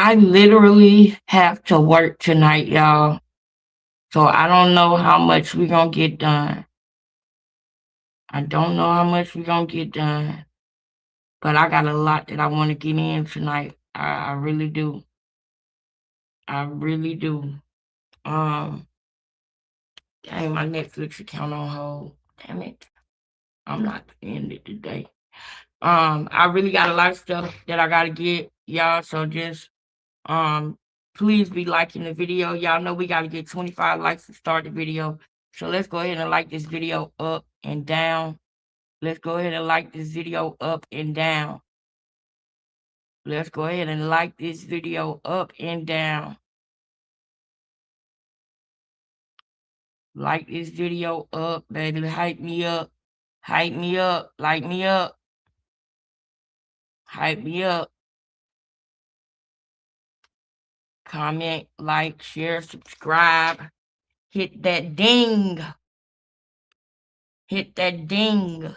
I literally have to work tonight, y'all. So I don't know how much we're gonna get done. I don't know how much we're gonna get done. But I got a lot that I want to get in tonight. I really do. I really do. Um, dang, my Netflix account on hold. Damn it. I'm not in it today. I really got a lot of stuff that I gotta get, y'all. So just please be liking the video. Y'all know we gotta get 25 likes to start the video. So let's go ahead and like this video up and down. Let's go ahead and like this video up and down. Let's go ahead and like this video up and down. Like this video up, baby. Hype me up. Hype me up. Light me up. Hype me up. Comment, like, share, subscribe. Hit that ding. Hit that ding.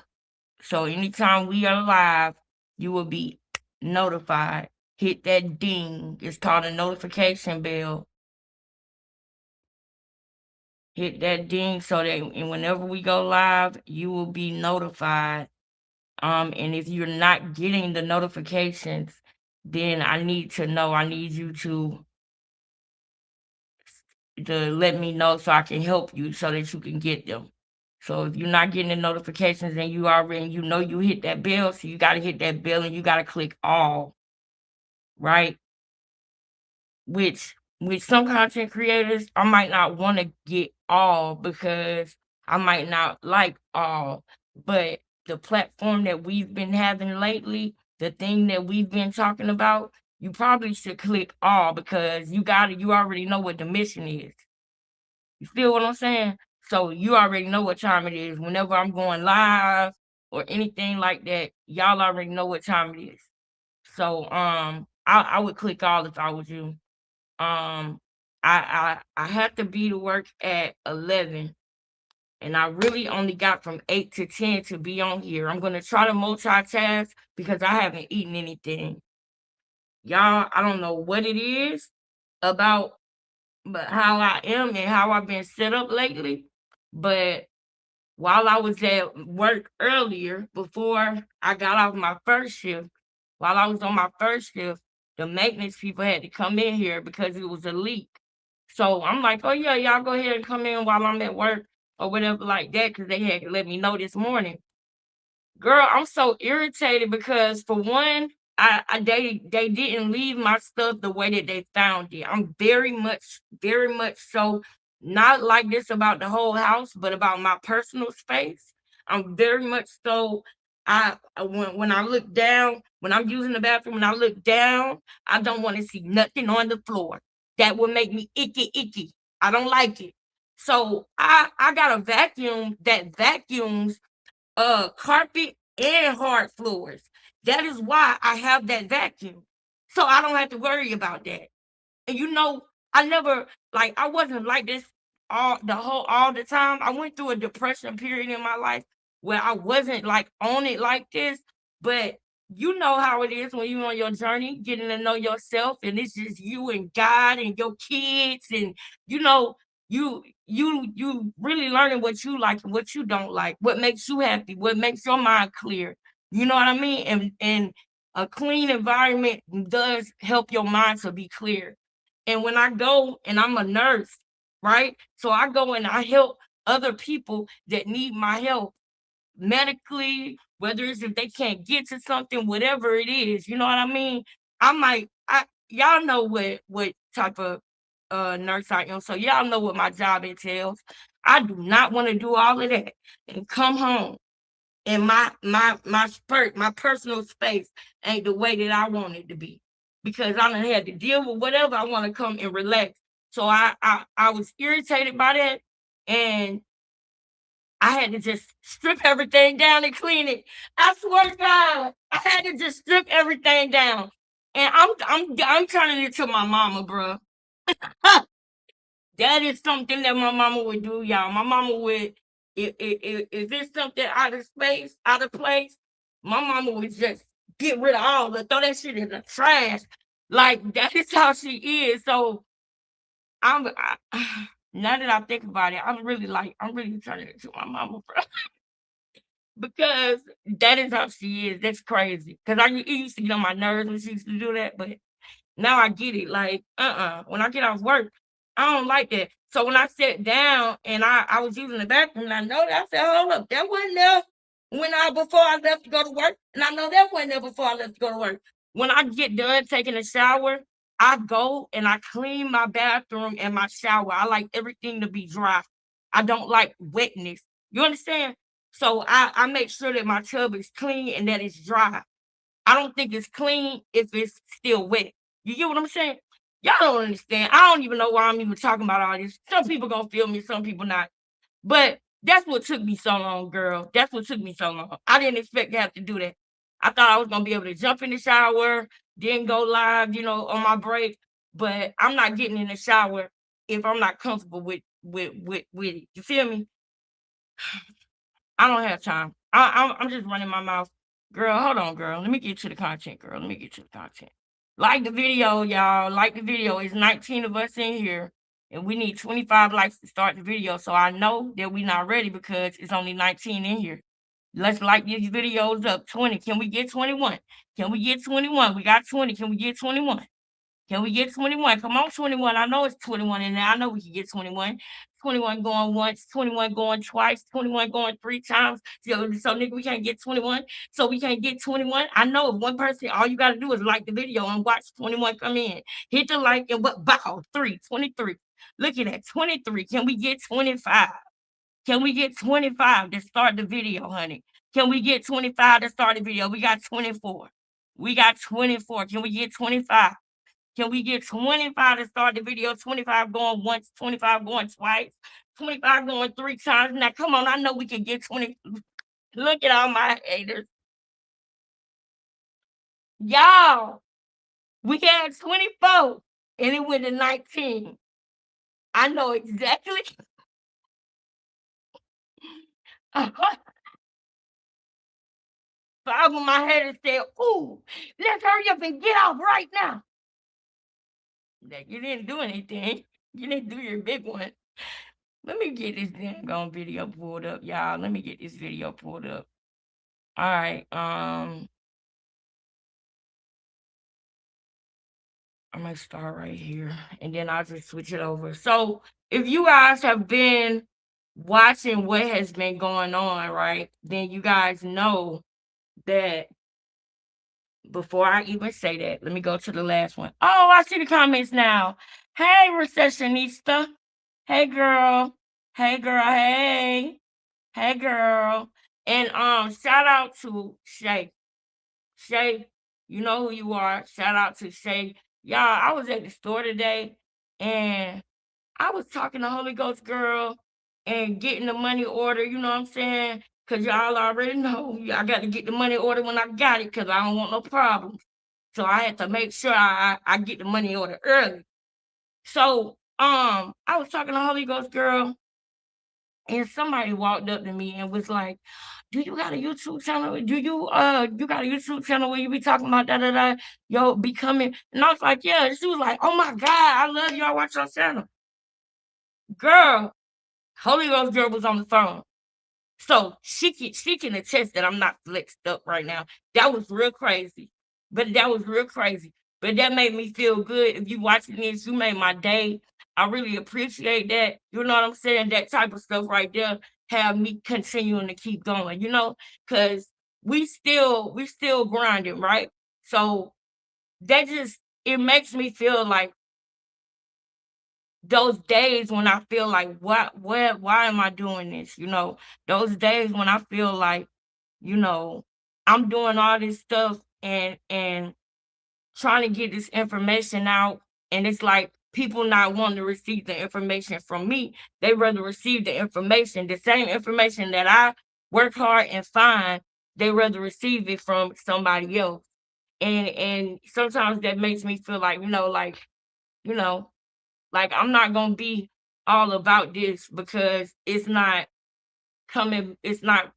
So anytime we are live, you will be notified. Hit that ding. It's called a notification bell. Hit that ding so that whenever we go live, you will be notified. And if you're not getting the notifications, then I need to know. I need you to let me know so I can help you so that you can get them. So if you're not getting the notifications and you already, you know, you hit that bell, so you got to hit that bell and you got to click all, right? Which with some content creators, I might not want to get all because I might not like all, but the platform that we've been having lately, the thing that we've been talking about, you probably should click all because you already know what the mission is. You feel what I'm saying? So you already know what time it is. Whenever I'm going live or anything like that, y'all already know what time it is. So I would click all if I was you. I had to be to work at 11, and I really only got from 8 to 10 to be on here. I'm gonna try to multitask because I haven't eaten anything. Y'all, I don't know what it is about but how I am and how I've been set up lately. But while I was at work earlier, before I got off my first shift, while I was on my first shift, the maintenance people had to come in here because it was a leak. So I'm like, oh yeah, y'all go ahead and come in while I'm at work or whatever like that, because they had to let me know this morning. Girl, I'm so irritated because for one, they didn't leave my stuff the way that they found it. I'm very much so not like this about the whole house, but about my personal space. I'm very much so. When I look down, when I'm using the bathroom, when I look down, I don't want to see nothing on the floor. That would make me icky. I don't like it. So I got a vacuum that vacuums carpet and hard floors. That is why I have that vacuum. So I don't have to worry about that. And you know, I never like I wasn't like this all the time. I went through a depression period in my life where I wasn't like on it like this, but you know how it is when you're on your journey, getting to know yourself, and it's just you and God and your kids, and you know, you really learning what you like and what you don't like, what makes you happy, what makes your mind clear. You know what I mean? And a clean environment does help your mind to be clear. And when I go and I'm a nurse, right? So I go and I help other people that need my help medically, whether it's if they can't get to something, whatever it is, you know what I mean? I y'all know what type of nurse I am. So y'all know what my job entails. I do not want to do all of that and come home and my personal space ain't the way that I want it to be because I done had to deal with whatever. I want to come and relax. So I was irritated by that, and I had to just strip everything down and clean it. I swear to God, I had to just strip everything down, and I'm turning it to my mama, bro. That is something that my mama would do, y'all. My mama would, if it's something out of space, out of place, my mama would just get rid of all the, throw that shit in the trash. Like that is how she is. So now that I think about it, I'm really turning into my mama, bro. Because that is how she is. That's crazy. Because it used to get on my nerves when she used to do that, but now I get it. Like, when I get off work, I don't like that. So when I sat down and I was using the bathroom and I know that, I said, hold up, that wasn't there before I left to go to work. And I know that wasn't there before I left to go to work. When I get done taking a shower, I go and I clean my bathroom and my shower. I like everything to be dry. I don't like wetness. You understand? So I make sure that my tub is clean and that it's dry. I don't think it's clean if it's still wet. You get what I'm saying? Y'all don't understand. I don't even know why I'm even talking about all this. Some people gonna feel me, some people not. But that's what took me so long, girl. That's what took me so long. I didn't expect to have to do that. I thought I was gonna be able to jump in the shower, then go live, on my break. But I'm not getting in the shower if I'm not comfortable with it. You feel me? I don't have time. I'm just running my mouth. Girl, hold on, girl. Let me get to the content, girl. Let me get to the content. Like the video, y'all. Like the video. It's 19 of us in here, and we need 25 likes to start the video. So I know that we not ready because it's only 19 in here. Let's like these videos up. 20. Can we get 21? Can we get 21? We got 20. Can we get 21? Can we get 21? Come on, 21. I know it's 21 in there. I know we can get 21. 21 going once, 21 going twice, 21 going three times. So nigga, we can't get 21. So we can't get 21. I know if one person, all you gotta do is like the video and watch 21 come in. Hit the like and what bow. 23. Look at that. 23. Can we get 25? Can we get 25 to start the video, honey? Can we get 25 to start the video? We got 24. We got 24. Can we get 25? Can we get 25 to start the video? 25 going once, 25 going twice, 25 going three times. Now, come on, I know we can get 20. Look at all my haters. Y'all, we had 24 and it went to 19. I know exactly. Five of my haters said, ooh, let's hurry up and get off right now. That you didn't do anything. You didn't do your big one. Let me get this damn gone video pulled up, y'all. Let me get this video pulled up. All right. I'm gonna start right here and then I'll just switch it over. So if you guys have been watching what has been going on, right, then you guys know that before I even say that, let me go to the last one. Oh, I see the comments now. Hey, recessionista. Hey girl. Hey girl. Hey. Hey girl. And shout out to Shay. Shay, you know who you are. Shout out to Shay. Y'all, I was at the store today and I was talking to Holy Ghost girl and getting the money order, you know what I'm saying? Cause y'all already know I got to get the money order when I got it because I don't want no problems. So I had to make sure I get the money order early. So I was talking to Holy Ghost girl and somebody walked up to me and was like, "Do you got a YouTube channel? Do you got a YouTube channel where you be talking about da da da, yo, becoming?" And I was like, "Yeah." And she was like, "Oh my God, I love you. I watch your channel." Girl, Holy Ghost girl was on the phone. So she can attest that I'm not flexed up right now. That was real crazy. But that was real crazy. But that made me feel good. If you watching this, you made my day. I really appreciate that. You know what I'm saying? That type of stuff right there have me continuing to keep going, because we still grinding, right? So that just it makes me feel like those days when I feel like why am I doing this? Those days when I feel like, you know, I'm doing all this stuff and trying to get this information out and it's like people not wanting to receive the information from me. They rather receive the same information that I work hard and find, they rather receive it from somebody else. And sometimes that makes me feel like, you know, like I'm not gonna be all about this because it's not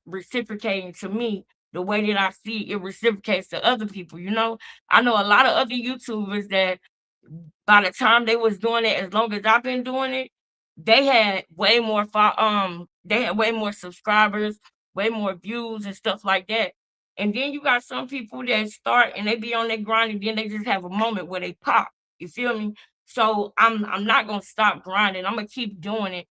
reciprocating to me the way that I see it reciprocates to other people, you know? I know a lot of other YouTubers that by the time they was doing it, as long as I've been doing it, they had way more subscribers, way more views and stuff like that. And then you got some people that start and they be on their grind and then they just have a moment where they pop. You feel me? So I'm not gonna stop grinding. I'm gonna keep doing it.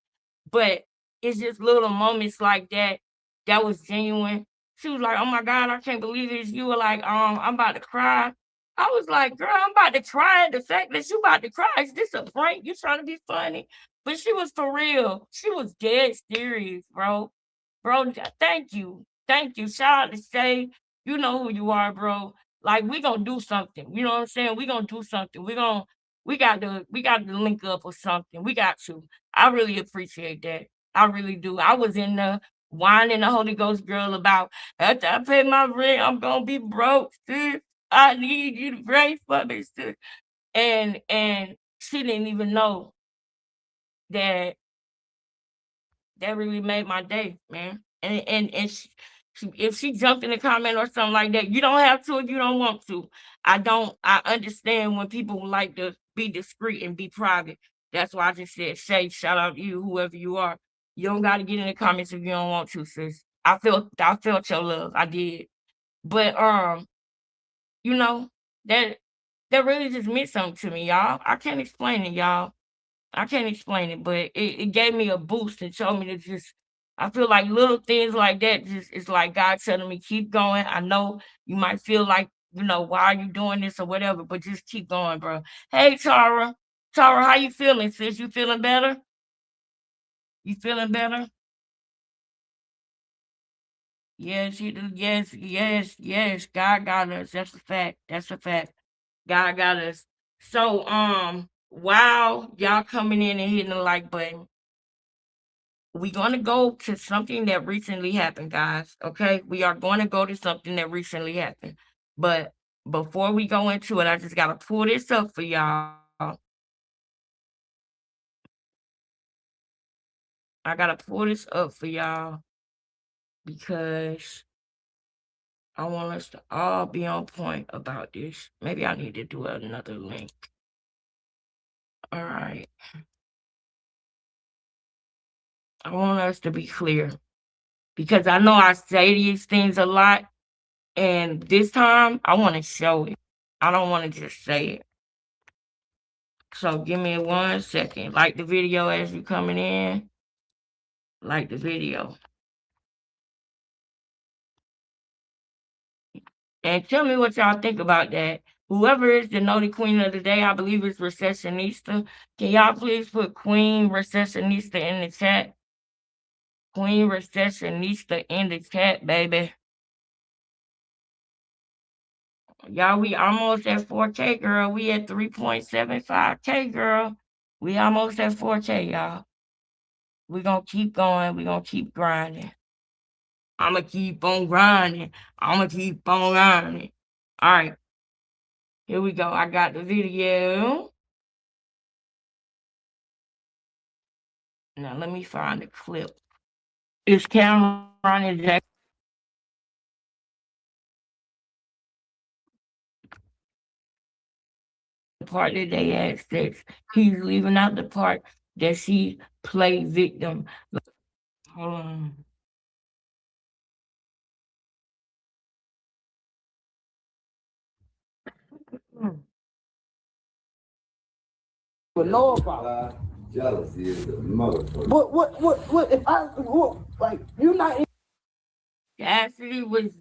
But it's just little moments like that that was genuine. She was like, "Oh my God, I can't believe it." You were like, I'm about to cry. I was like, "Girl, I'm about to cry." The fact that you about to cry, is this a prank? You trying to be funny? But she was for real. She was dead serious, bro. Bro, thank you. Thank you. Shout out to Shay. You know who you are, bro. Like we gonna do something. You know what I'm saying? We gonna do something. We got to link up or something. We got to. I really appreciate that. I really do. I was in the whining the Holy Ghost girl about after I pay my rent, I'm gonna be broke, sis. I need you to pray for me, sis. And she didn't even know that that really made my day, man. And if she jumped in the comment or something like that, you don't have to if you don't want to. I understand when people like to be discreet and be private. That's why I just said, Shay, shout out to you, whoever you are. You don't got to get in the comments if you don't want to, sis. I felt your love. I did. But you know, that that really just meant something to me, y'all. I can't explain it, y'all. I can't explain it, but it gave me a boost and told me to just I feel like little things like that just it's like God telling me keep going. I know you might feel like, why are you doing this or whatever, but just keep going, bro. Hey Tara. Tara, how you feeling, sis? You feeling better? You feeling better? Yes, you do. Yes, yes, yes. God got us. That's a fact. That's a fact. God got us. So wow, y'all coming in and hitting the like button. We're going to go to something that recently happened, guys. Okay. We are going to go to something that recently happened. But before we go into it, I just got to pull this up for y'all. I got to pull this up for y'all because I want us to all be on point about this. Maybe I need to do another link. All right. I want us to be clear because I know I say these things a lot. And this time, I want to show it. I don't want to just say it. So give me 1 second. Like the video as you coming in. Like the video. And tell me what y'all think about that. Whoever is the naughty queen of the day, I believe it's Recessionista. Can y'all please put Queen Recessionista in the chat? Queen Recessionista in the chat, baby. Y'all, we almost at 4K, girl. We at 3.75K, girl. We almost at 4K, y'all. We gonna keep going. We gonna keep grinding. I'ma keep on grinding. I'ma keep on grinding. All right, here we go. I got the video. Now let me find the clip. It's Cameron and the part that they had sex. He's leaving out the part that she played victim. Hold on. But know about jealousy is the motherfucker. What, if like, you're not in. Chassity was,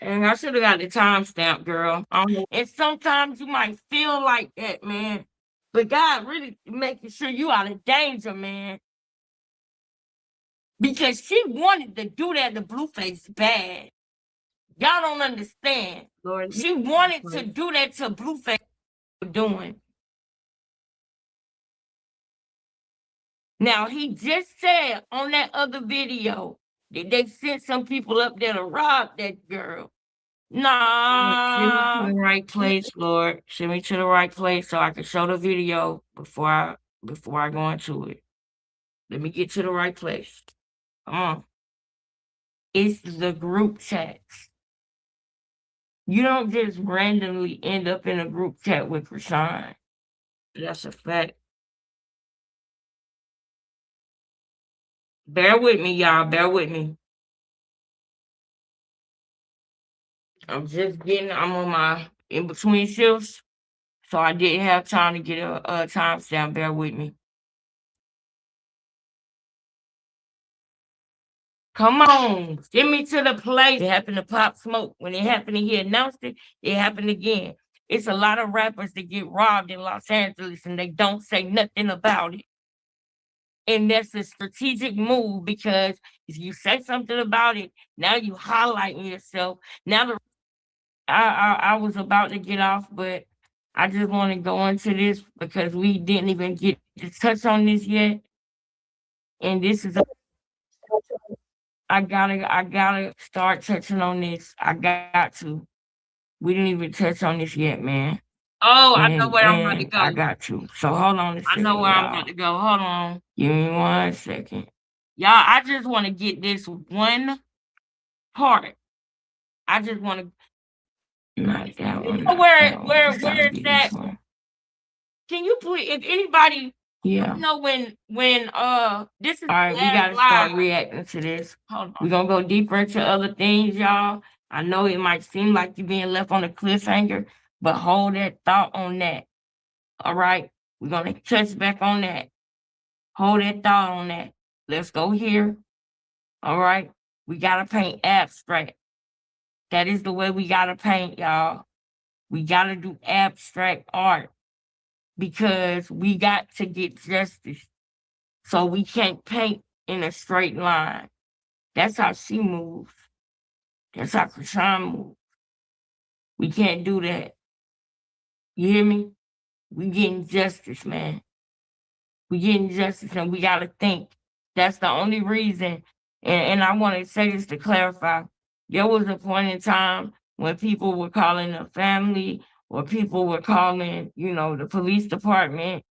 and I should have got the timestamp, girl. And sometimes you might feel like that, man. But God really making sure you out of danger, man. Because she wanted to do that to Blueface bad. Y'all don't understand. Lord, She wanted to do that to Blueface doing. Now he just said on that other video that they sent some people up there to rob that girl. send me to Nah. the right place, Lord. Send me to the right place so I can show the video before I go into it. Let me get to the right place. Come on. It's the group chats. You don't just randomly end up in a group chat with Chrisean. That's a fact. Bear with me, y'all. Bear with me. I'm on my in between shifts, so I didn't have time to get a timestamp. Bear with me. Come on, get me to the place. It happened to Pop Smoke. When it happened, he announced it. It happened again. It's a lot of rappers that get robbed in Los Angeles and they don't say nothing about it. And that's a strategic move because if you say something about it, now you highlighting yourself. Now I was about to get off, but I just want to go into this because we didn't even get to touch on this yet. And this is I gotta start touching on this. I got to. We didn't even touch on this yet, man. Oh, I know where I'm about to go. I got to. So hold on a second. I know where y'all. I'm about to go. Hold on. Give me 1 second. Y'all, I just want to get this one part. I just want to not that one. Where is that? Can you please, if anybody, yeah, know when this is all right, we gotta start reacting to this. Hold on. We're gonna go deeper into other things, y'all. I know it might seem like you're being left on a cliffhanger, but hold that thought on that. All right, we're gonna touch back on that. Hold that thought on that. Let's go here. All right, we gotta paint abstract. That is the way we gotta paint, y'all. We gotta do abstract art because we got to get justice. So we can't paint in a straight line. That's how she moves. That's how Chrisean moves. We can't do that. You hear me? We getting justice, man. We getting justice and we gotta think. That's the only reason. And I want to say this to clarify. There was a point in time when people were calling the family or people were calling, the police department,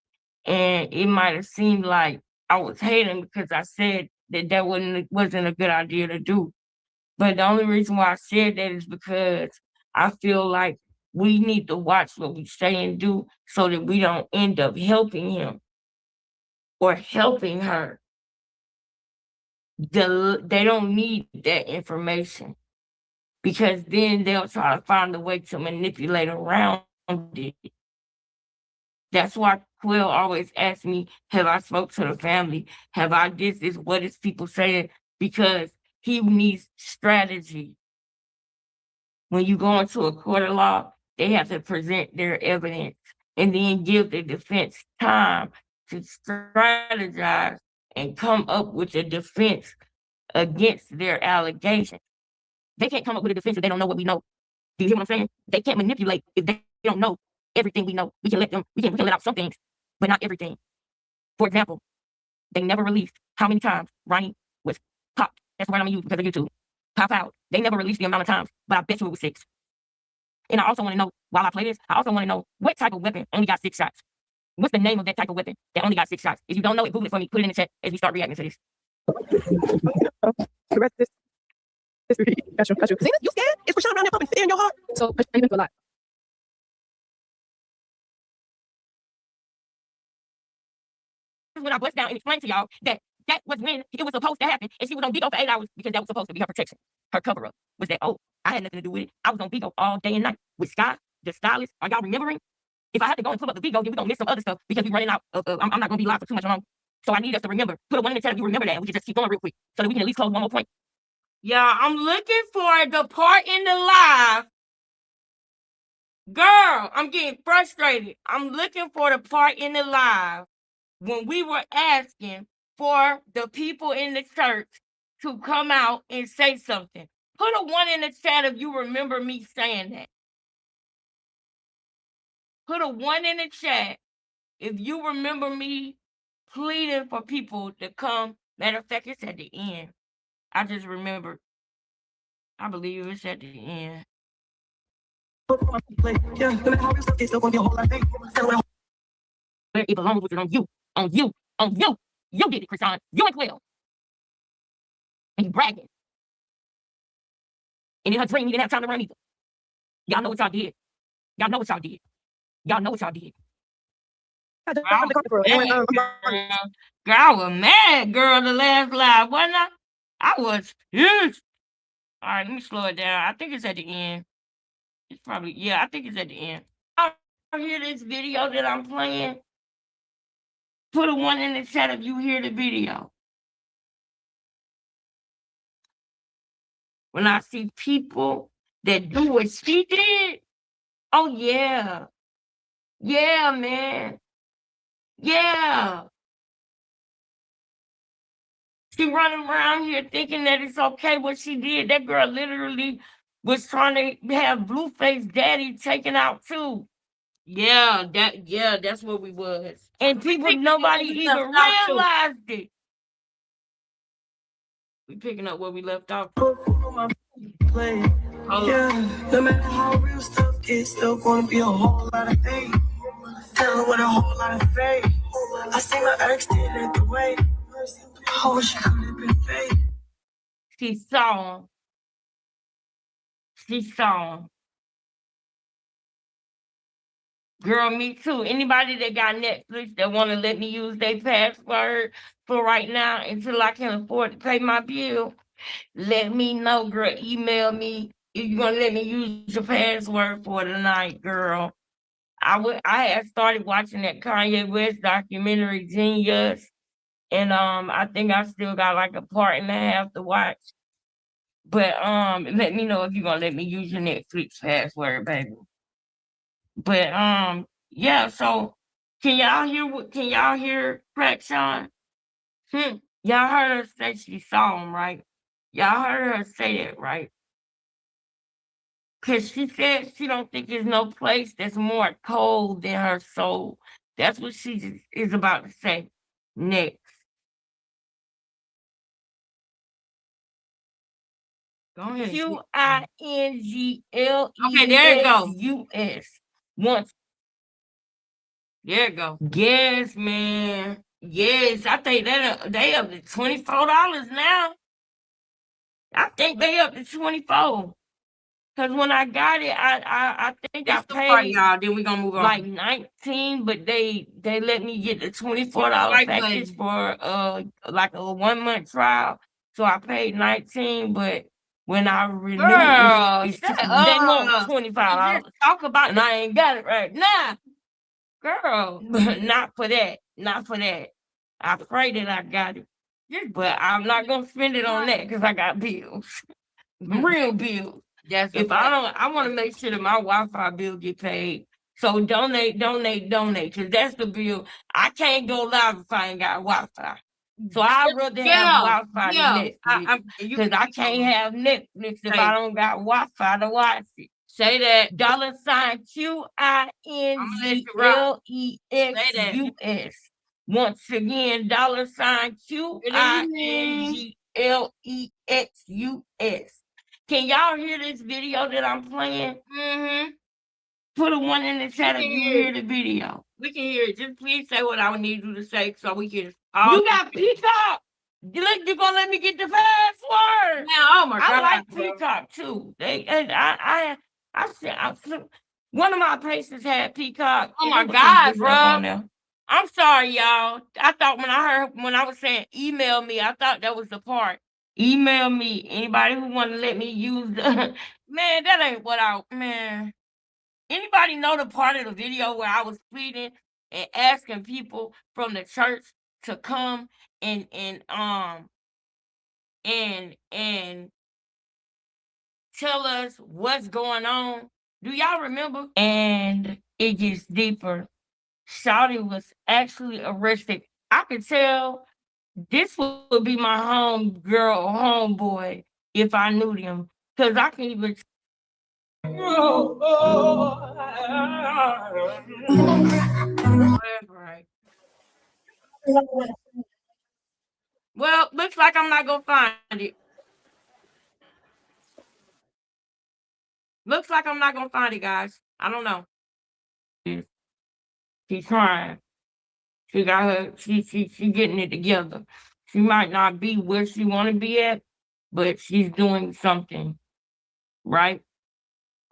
and it might have seemed like I was hating because I said that wasn't a good idea to do. But the only reason why I said that is because I feel like we need to watch what we say and do so that we don't end up helping him or helping her. They don't need that information because then they'll try to find a way to manipulate around it. That's why Quill always asks me, have I spoke to the family? Have I this? What is people saying? Because he needs strategy. When you go into a court of law, they have to present their evidence and then give the defense time to strategize and come up with a defense against their allegation. They can't come up with a defense if they don't know what we know. Do you hear what I'm saying? They can't manipulate if they don't know everything we know. We can let out some things, but not everything. For example, they never released how many times Ronnie was popped. That's the word I'm gonna use because of YouTube. Pop out. They never released the amount of times, but I bet you it was 6. And I also want to know, while I play this, I also want to know what type of weapon only got 6 shots. What's the name of that type of weapon that only got 6 shots? If you don't know it, Google it for me. Put it in the chat as we start reacting to this. The rest of this history. Got you. See, you scared? It's Chrisean around there pumping fear in your heart. So you've been through a lot. This is when I bust down and explain to y'all that was when it was supposed to happen, and she was on Bigo for 8 hours because that was supposed to be her protection, her cover up. Was that, I had nothing to do with it. I was on Bigo all day and night with Scott, the stylist. Are y'all remembering? If I had to go and pull up the Bigo, then we're gonna miss some other stuff because we're running out of. I'm not gonna be live for too much long. So I need us to remember. Put a 1 in the chat if you remember that, and we can just keep going real quick so that we can at least close one more point. Yeah, I'm looking for the part in the live. Girl, I'm getting frustrated. I'm looking for the part in the live when we were asking for the people in the church to come out and say something. Put a 1 in the chat if you remember me saying that. Put a 1 in the chat if you remember me pleading for people to come. Matter of fact, it's at the end. I just remembered. I believe it's at the end. Where it belongs, which is on you. On you. On you. You did it, Chrisean. You and Quill. and you bragging. And in her dream, you didn't have time to run either. Y'all know what y'all did. Y'all know what y'all did. Y'all know what y'all did. Girl, I was mad, girl, the last live, wasn't I? I was huge. All right, let me slow it down. I think it's at the end. It's probably, yeah, I think it's at the end. I hear this video that I'm playing. Put a 1 in the chat if you hear the video. When I see people that do what she did, oh yeah. Yeah, man. Yeah. She running around here thinking that it's okay what she did. That girl literally was trying to have Blueface daddy taken out too. Yeah, that's what we was. And people, nobody even realized it. We picking up where we left off. Yeah, no matter how real stuff gets, still gonna be a whole lot of things. Dealing with a whole lot of faith. I see my ex did it the way. I wish it could have been fake. She saw him. She saw him. Girl, me too. Anybody that got Netflix that want to let me use their password for right now until I can afford to pay my bill, let me know, girl. Email me if you're gonna let me use your password for tonight, girl. I had started watching that Kanye West documentary Genius, and I think I still got like a part and a half to watch. But let me know if you're gonna let me use your Netflix password, baby. But yeah, so can y'all hear Chrisean? Y'all heard her say she saw him, right? Y'all heard her say that, right? Cause she said she don't think there's no place that's more cold than her soul. That's what she is about to say next. Go ahead. QINGLEXUS. Okay, there it goes. Once. There it go. Yes, man. Yes, I think they up to $24 now. I think they up to 24. Cause when I got it, I think I paid y'all. Then we gonna move on. Like 19, but they let me get the $24 package for like a 1 month trial. So I paid 19, but when I renewed, they want $25. Talk about, and I ain't got it right now, girl. Not for that. Not for that. I pray that I got it, but I'm not gonna spend it on that because I got bills, real bills. If I don't, I want to make sure that my Wi-Fi bill get paid. So donate, because that's the bill. I can't go live if I ain't got Wi-Fi. So I'd rather have Wi-Fi than Netflix, because I can't have Netflix if I don't got Wi-Fi to watch it. Say that. $QINGLEXUS. Once again, $QINGLEXUS. Can y'all hear this video that I'm playing? Put a 1 in the chat if you hear the video. We can hear it. Just please say what I would need you to say so we can. You got Peacock. You're gonna let me get the password. Man, oh my God. I like Peacock too. One of my patients had Peacock. Oh my God, bro. I'm sorry, y'all. I thought when I was saying email me, I thought that was the part. Email me. Anybody who want to let me use the man, that ain't what man. Anybody know the part of the video where I was pleading and asking people from the church to come and tell us what's going on? Do y'all remember? And it gets deeper. Shoutout was actually arrested. I could tell this would be my home girl or homeboy if I knew them. Cause I can even right. Well, looks like I'm not gonna find it. Looks like I'm not gonna find it, guys. I don't know. She's trying. She got her. She getting it together. She might not be where she want to be at, but she's doing something, right?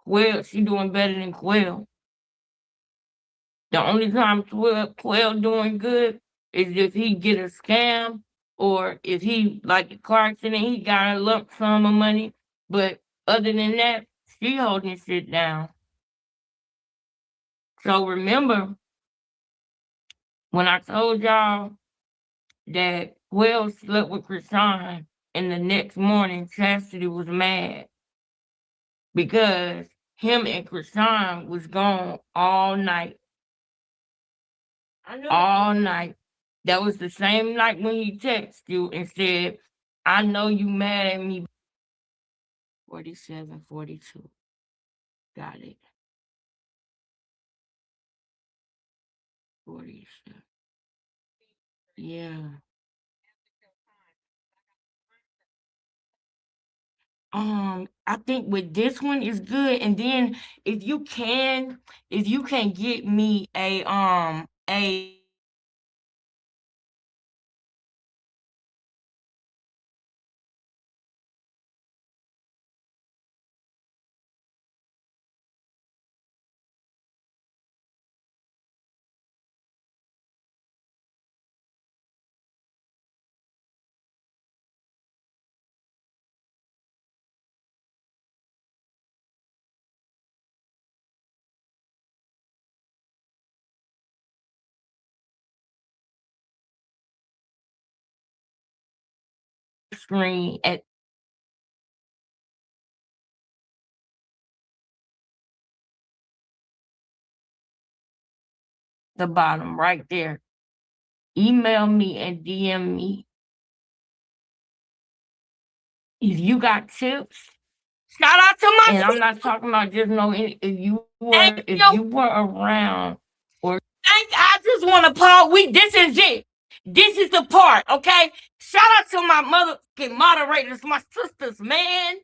Quail, she doing better than Quail. The only time Quail doing good is if he get a scam or if he like a car accident, he got a lump sum of money. But other than that, she holding shit down. So remember when I told y'all that Quail slept with Chrisean and the next morning Chassity was mad because him and Chrisean was gone all night. All night. That was the same night when he texted you and said, I know you mad at me. 4742. Got it. 47. Yeah. I think with this one is good. And then if you can get me a screen at the bottom right there. Email me and DM me if you got tips. Shout out to my And I'm sister. not talking about just no Thank if you. you were around or I just want to pause. This is it. This is the part, okay? Shout out to my motherfucking moderators, my sisters, man.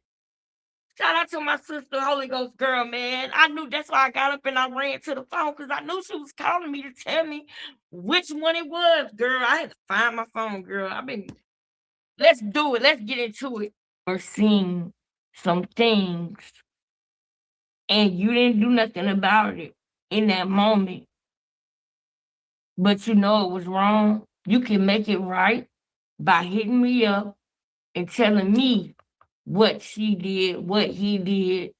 Shout out to my sister, Holy Ghost girl, man. I knew that's why I got up and I ran to the phone because I knew she was calling me to tell me which one it was, girl. I had to find my phone, girl. Let's do it. Let's get into it. or seen some things and you didn't do nothing about it in that moment, but you know it was wrong, you can make it right by hitting me up and telling me what she did, what he did,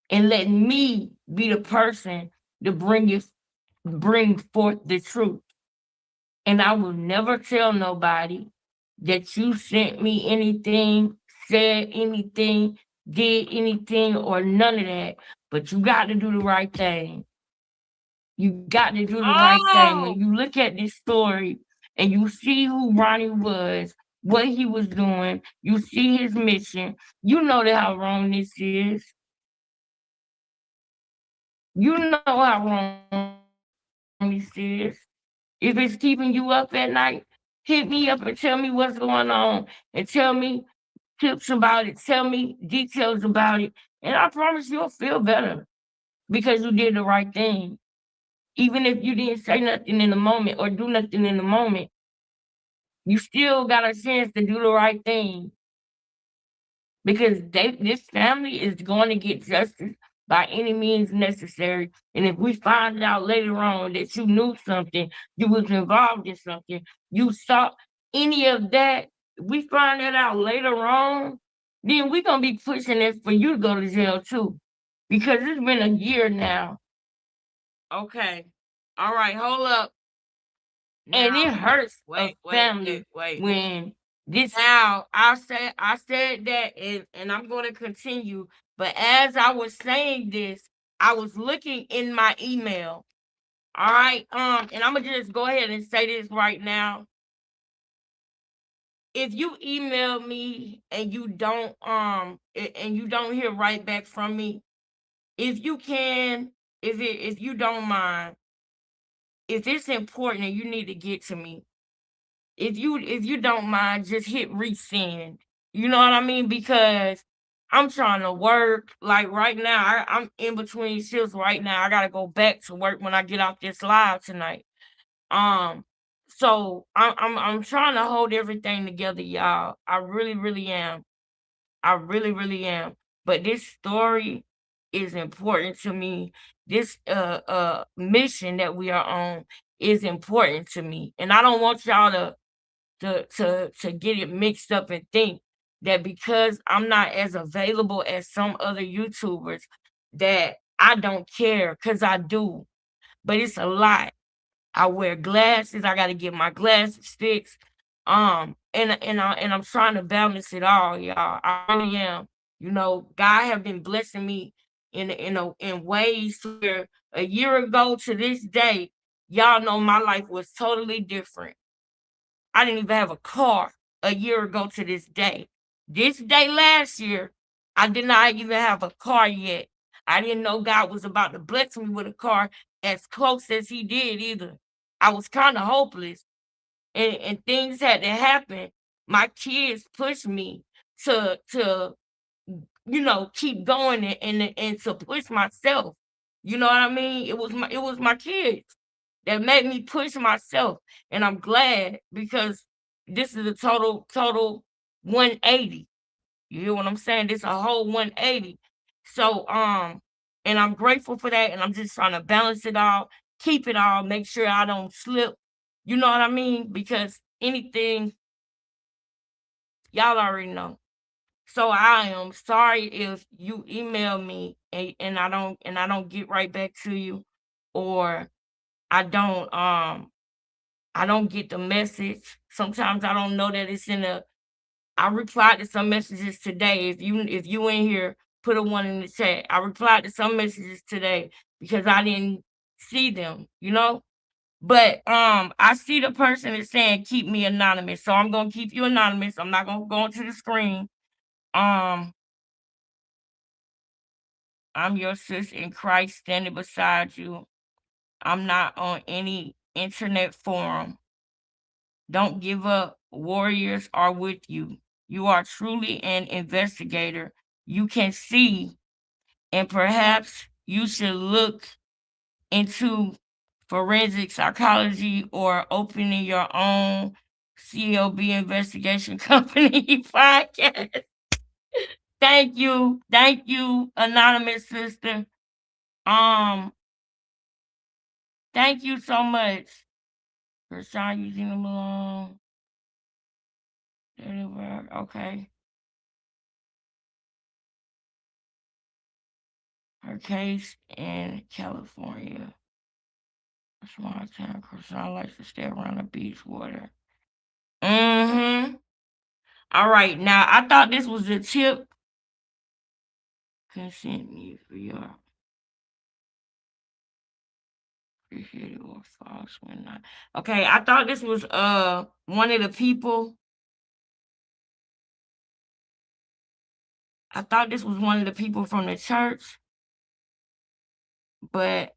and letting me be the person to bring forth the truth. And I will never tell nobody that you sent me anything, said anything, did anything, or none of that. But you got to do the right thing. You got to do the right thing. When Oh, you look at this story and you see who Ronnie was, what he was doing, you see his mission, you know that how wrong this is. You know how wrong this is. If it's keeping you up at night, hit me up and tell me what's going on and tell me tips about it. Tell me details about it. And I promise you'll feel better because you did the right thing. Even if you didn't say nothing in the moment or do nothing in the moment, you still got a chance to do the right thing because this family is going to get justice by any means necessary. And if we find out later on that you knew something, you was involved in something, you saw any of that, we find that out later on, then we're gonna be pushing it for you to go to jail too. Because it's been a year now. okay. All right, hold up. And it Now, hurts a family wait. when this Now, I said that and I'm going to continue, but as I was saying this, I was looking in my email. All right? And I'm going to just go ahead and say this right now. If you email me and you don't hear right back from me, if you can, if you don't mind, if it's important and you need to get to me, if you don't mind, just hit resend. You know what I mean? Because I'm trying to work. Like right now, I'm in between shifts right now. I gotta go back to work when I get off this live tonight. Um, so I'm trying to hold everything together, y'all. I really, really am. I really, really am. But this story is important to me. This mission that we are on is important to me. And I don't want y'all to get it mixed up and think that because I'm not as available as some other YouTubers that I don't care, because I do. But it's a lot. I wear glasses. I got to get my glasses fixed. And I'm trying to balance it all, y'all. I really am. You know, God have been blessing me in ways where a year ago to this day, y'all know my life was totally different. I didn't even have a car a year ago to this day. This day last year, I did not even have a car yet. I didn't know God was about to bless me with a car as close as He did either. I was kind of hopeless, and things had to happen. My kids pushed me to keep going and to push myself. You know what I mean? It was my kids that made me push myself, and I'm glad because this is a total 180. You hear what I'm saying? This a whole 180. So and I'm grateful for that, and I'm just trying to balance it all, keep it all, make sure I don't slip. You know what I mean? Because anything, y'all already know. So I am sorry if you email me and I don't get right back to you, or I don't get the message. Sometimes I don't know that it's in a I replied to some messages today. If you in here, put a one in the chat. I replied to some messages today because I didn't see them, you know? But I see the person is saying keep me anonymous. So I'm gonna keep you anonymous. I'm not gonna go into the screen. Um I'm your sis in Christ standing beside you. I'm not on any internet forum. Don't give up. Warriors are with you. You are truly an investigator. You can see, and perhaps you should look into forensic psychology or opening your own CLB investigation company podcast. Thank you. Thank you, anonymous sister. Um, thank you so much. Chrisean using them alone. Okay. Her case in California. A small town. Chrisean likes to stay around the beach water. Mm-hmm. All right. Now I thought this was a tip. Consent me for your appreciated or false when not. Okay, I thought this was one of the people. I thought this was one of the people from the church, but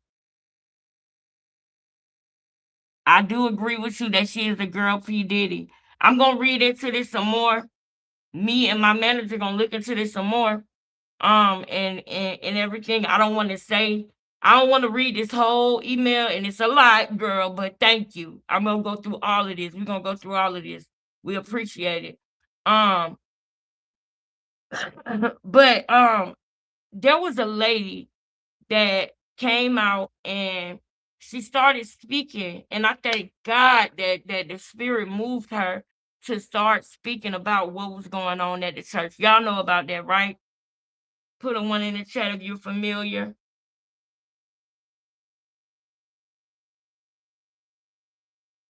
I do agree with you that she is the girl P. Diddy. I'm gonna read into this some more. Me and my manager gonna look into this some more. And everything. I don't want to read this whole email, and it's a lot, girl, but thank you. I'm gonna go through all of this. We're gonna go through all of this. We appreciate it. Um, but there was a lady that came out and she started speaking, and I thank God that the spirit moved her to start speaking about what was going on at the church. Y'all know about that, right? Put a one in the chat if you're familiar.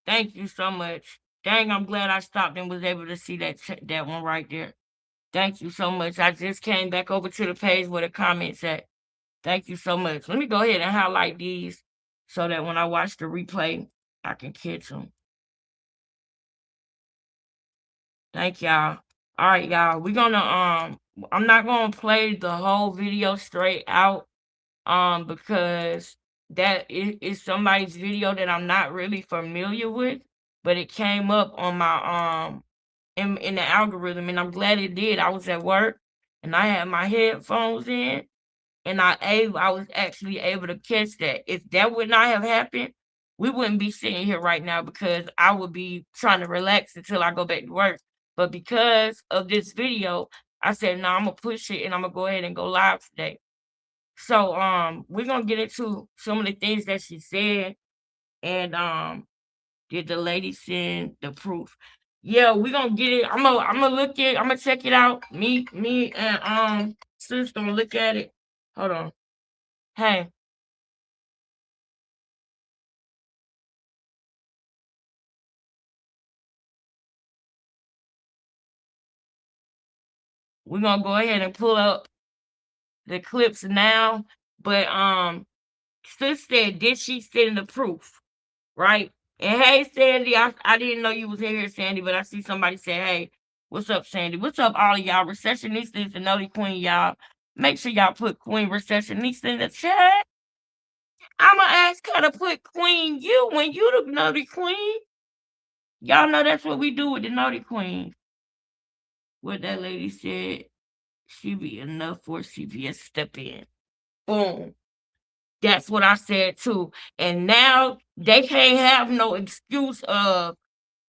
Thank you so much. Dang, I'm glad I stopped and was able to see that one right there. Thank you so much. I just came back over to the page where the comments at. Thank you so much. Let me go ahead and highlight these so that when I watch the replay, I can catch them. Thank y'all. All right, y'all. We're gonna I'm not gonna play the whole video straight out because that is somebody's video that I'm not really familiar with, but it came up on my in the algorithm, and I'm glad it did. I was at work and I had my headphones in, and I was actually able to catch that. If that would not have happened, we wouldn't be sitting here right now because I would be trying to relax until I go back to work. But because of this video, I said, no, I'm gonna push it and I'm gonna go ahead and go live today. So we're gonna get into some of the things that she said, and did the lady send the proof? Yeah, we're gonna get it. I'm gonna look it, I'm gonna check it out. Me and sis gonna look at it. Hold on. Hey, we're gonna go ahead and pull up the clips now. But sis said, did she send the proof? Right? And hey, Sandy, I didn't know you was in here, Sandy, but I see somebody say, hey, what's up, Sandy? What's up, all of y'all? Recessionista is the Nutty Queen, y'all. Make sure y'all put Queen Recessionista in the chat. I'ma ask her to put Queen you when you the Nutty Queen. Y'all know that's what we do with the Nutty Queen. What that lady said, she be enough for CPS step in. Boom. That's what I said too. And now they can't have no excuse of,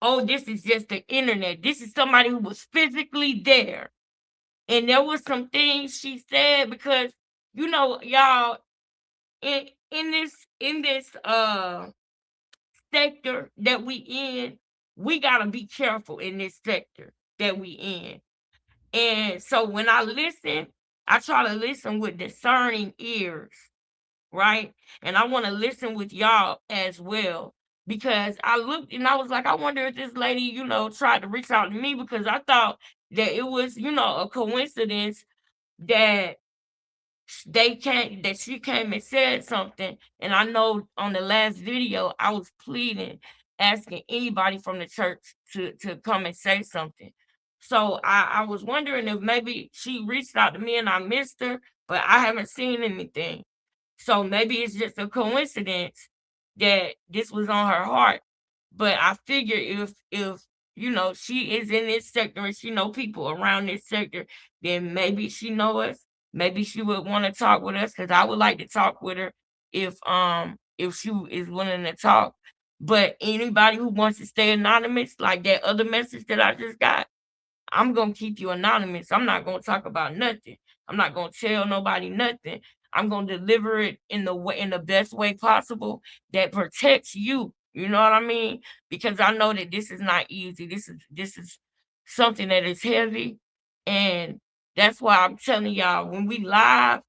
oh, this is just the internet. This is somebody who was physically there. And there was some things she said because, y'all, in this sector that we in, we gotta be careful in this sector that we in. And so when I listen, I try to listen with discerning ears, right? And I want to listen with y'all as well, because I looked and I was like, I wonder if this lady, tried to reach out to me, because I thought that it was, a coincidence that that she came and said something. And I know on the last video I was pleading, asking anybody from the church to come and say something. So I was wondering if maybe she reached out to me and I missed her, but I haven't seen anything. So maybe it's just a coincidence that this was on her heart. But I figure if she is in this sector and she know people around this sector, then maybe she know us. Maybe she would want to talk with us, because I would like to talk with her if she is willing to talk. But anybody who wants to stay anonymous, like that other message that I just got, I'm gonna keep you anonymous. I'm not gonna talk about nothing. I'm not gonna tell nobody nothing. I'm gonna deliver it in the best way possible that protects you. You know what I mean? Because I know that this is not easy. This is something that is heavy. And that's why I'm telling y'all, when we live,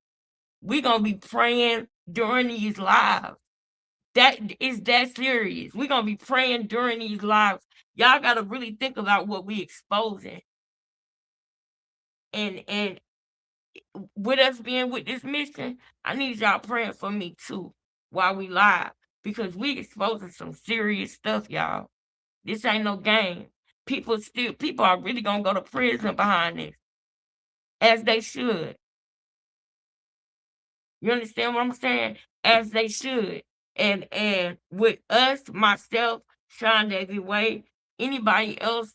we gonna be praying during these lives. That is that serious. We're gonna be praying during these lives. Y'all gotta really think about what we exposing. And with us being with this mission, I need y'all praying for me too while we live, because we exposing some serious stuff, y'all. This ain't no game. People are really gonna go to prison behind this, as they should. You understand what I'm saying? As they should. And with us, myself, Sean David Way, anybody else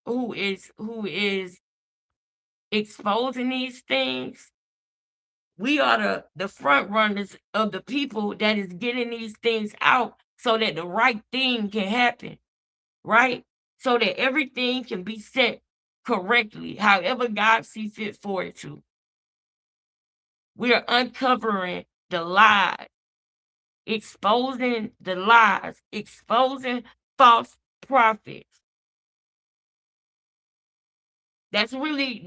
who is exposing these things, we are the front runners of the people that is getting these things out so that the right thing can happen, right? So that everything can be set correctly, however God sees fit for it to. We are uncovering the lies, exposing the lies, exposing false prophets. That's really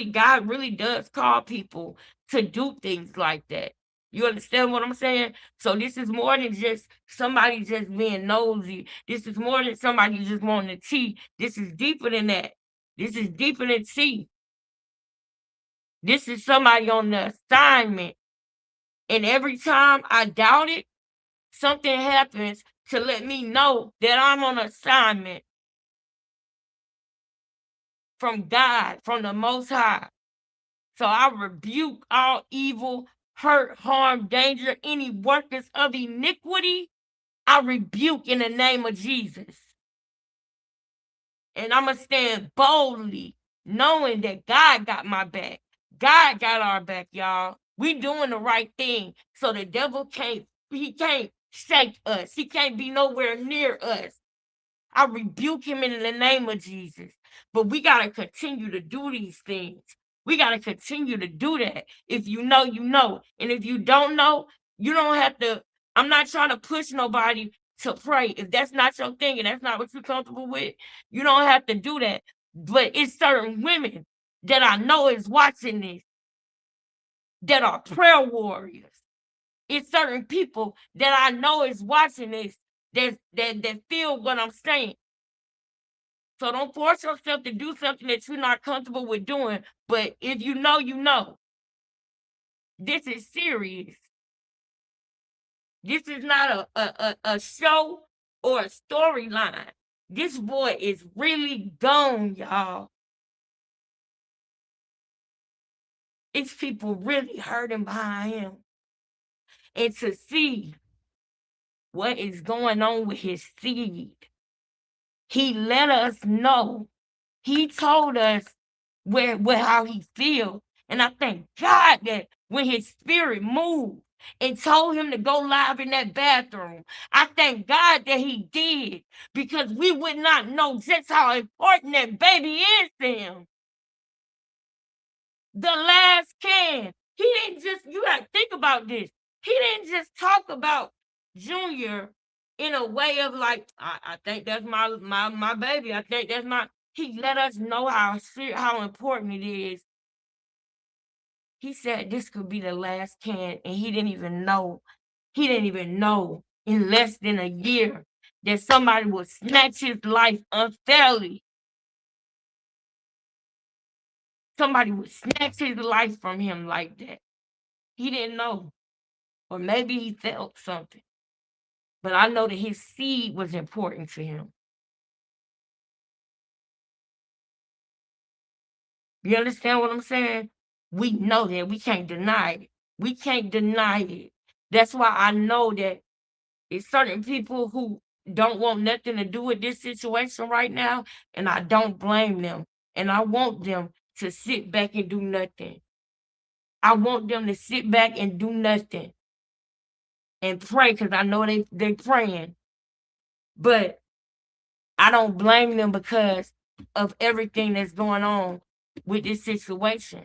God really does call people to do things like that. You understand what I'm saying? So this is more than just somebody just being nosy. This is more than somebody just wanting to tea. This is deeper than that. This is deeper than tea. This is somebody on the assignment. And every time I doubt it, something happens to let me know that I'm on assignment from God, from the Most High. So I rebuke all evil, hurt, harm, danger, any workers of iniquity. I rebuke in the name of Jesus. And I'm going to stand boldly, knowing that God got my back. God got our back, y'all. We doing the right thing. So the devil can't shake us. He can't be nowhere near us. I rebuke him in the name of Jesus. But we got to continue to do these things. We got to continue to do that. If you know, you know. And if you don't know, you don't have to. I'm not trying to push nobody to pray. If that's not your thing and that's not what you're comfortable with, you don't have to do that. But it's certain women that I know is watching this that are prayer warriors. It's certain people that I know is watching this that feel what I'm saying. So don't force yourself to do something that you're not comfortable with doing. But if you know, you know. This is serious. This is not a show or a storyline. This boy is really gone, y'all. It's people really hurting behind him. And to see what is going on with his seed, he let us know. He told us where how he feels. And I thank God that when his spirit moved and told him to go live in that bathroom, I thank God that he did, because we would not know just how important that baby is to him. The last can. He didn't just, you got to think about this. He didn't just talk about Junior in a way of like, I think that's my baby. I think that's my. He let us know how important it is. He said this could be the last can, and he didn't even know. He didn't even know in less than a year that somebody would snatch his life unfairly. Somebody would snatch his life from him like that. He didn't know. Or maybe he felt something. But I know that his seed was important to him. You understand what I'm saying? We know that. We can't deny it. We can't deny it. That's why I know that it's certain people who don't want nothing to do with this situation right now, and I don't blame them. And I want them to sit back and do nothing. I want them to sit back and do nothing and pray, because I know they're praying. But I don't blame them because of everything that's going on with this situation.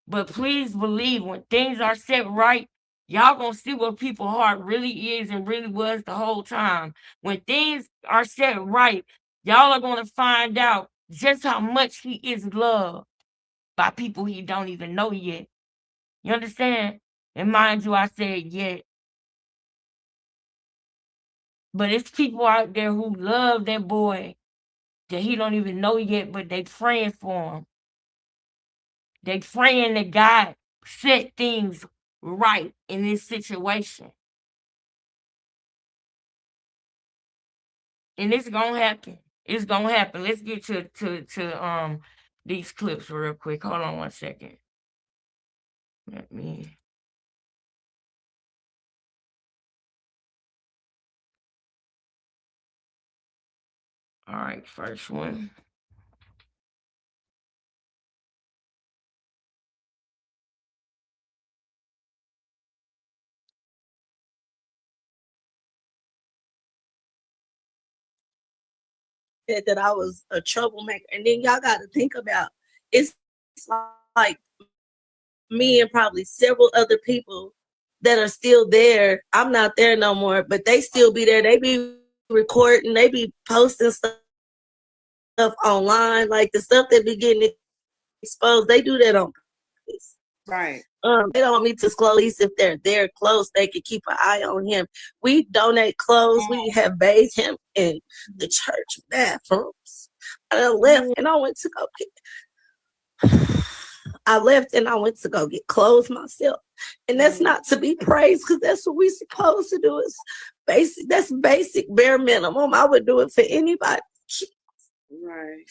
But please believe, when things are set right, y'all gonna see what people's heart really is and really was the whole time. When things are set right, y'all are gonna find out just how much he is loved by people he don't even know yet. You understand? And mind you, I said yet. But it's people out there who love that boy that he don't even know yet, but they praying for him. They praying that God set things right in this situation. And it's gonna happen. It's gonna happen. Let's get to these clips real quick. Hold on 1 second. Let me. All right, first one. That I was a troublemaker. And then y'all got to think about, it's like me and probably several other people that are still there. I'm not there no more, but they still be there. They be recording, they be posting stuff online, like the stuff that be getting exposed. They do that on purpose. Right. They don't want me to disclose. If they're there close, they can keep an eye on him. We donate clothes. We have bathed him in the church bathrooms. I left and I went to go get. I left and I went to go get clothes myself, and that's not to be praised, because that's what we supposed to do. Is basic. That's basic, bare minimum. I would do it for anybody. Right.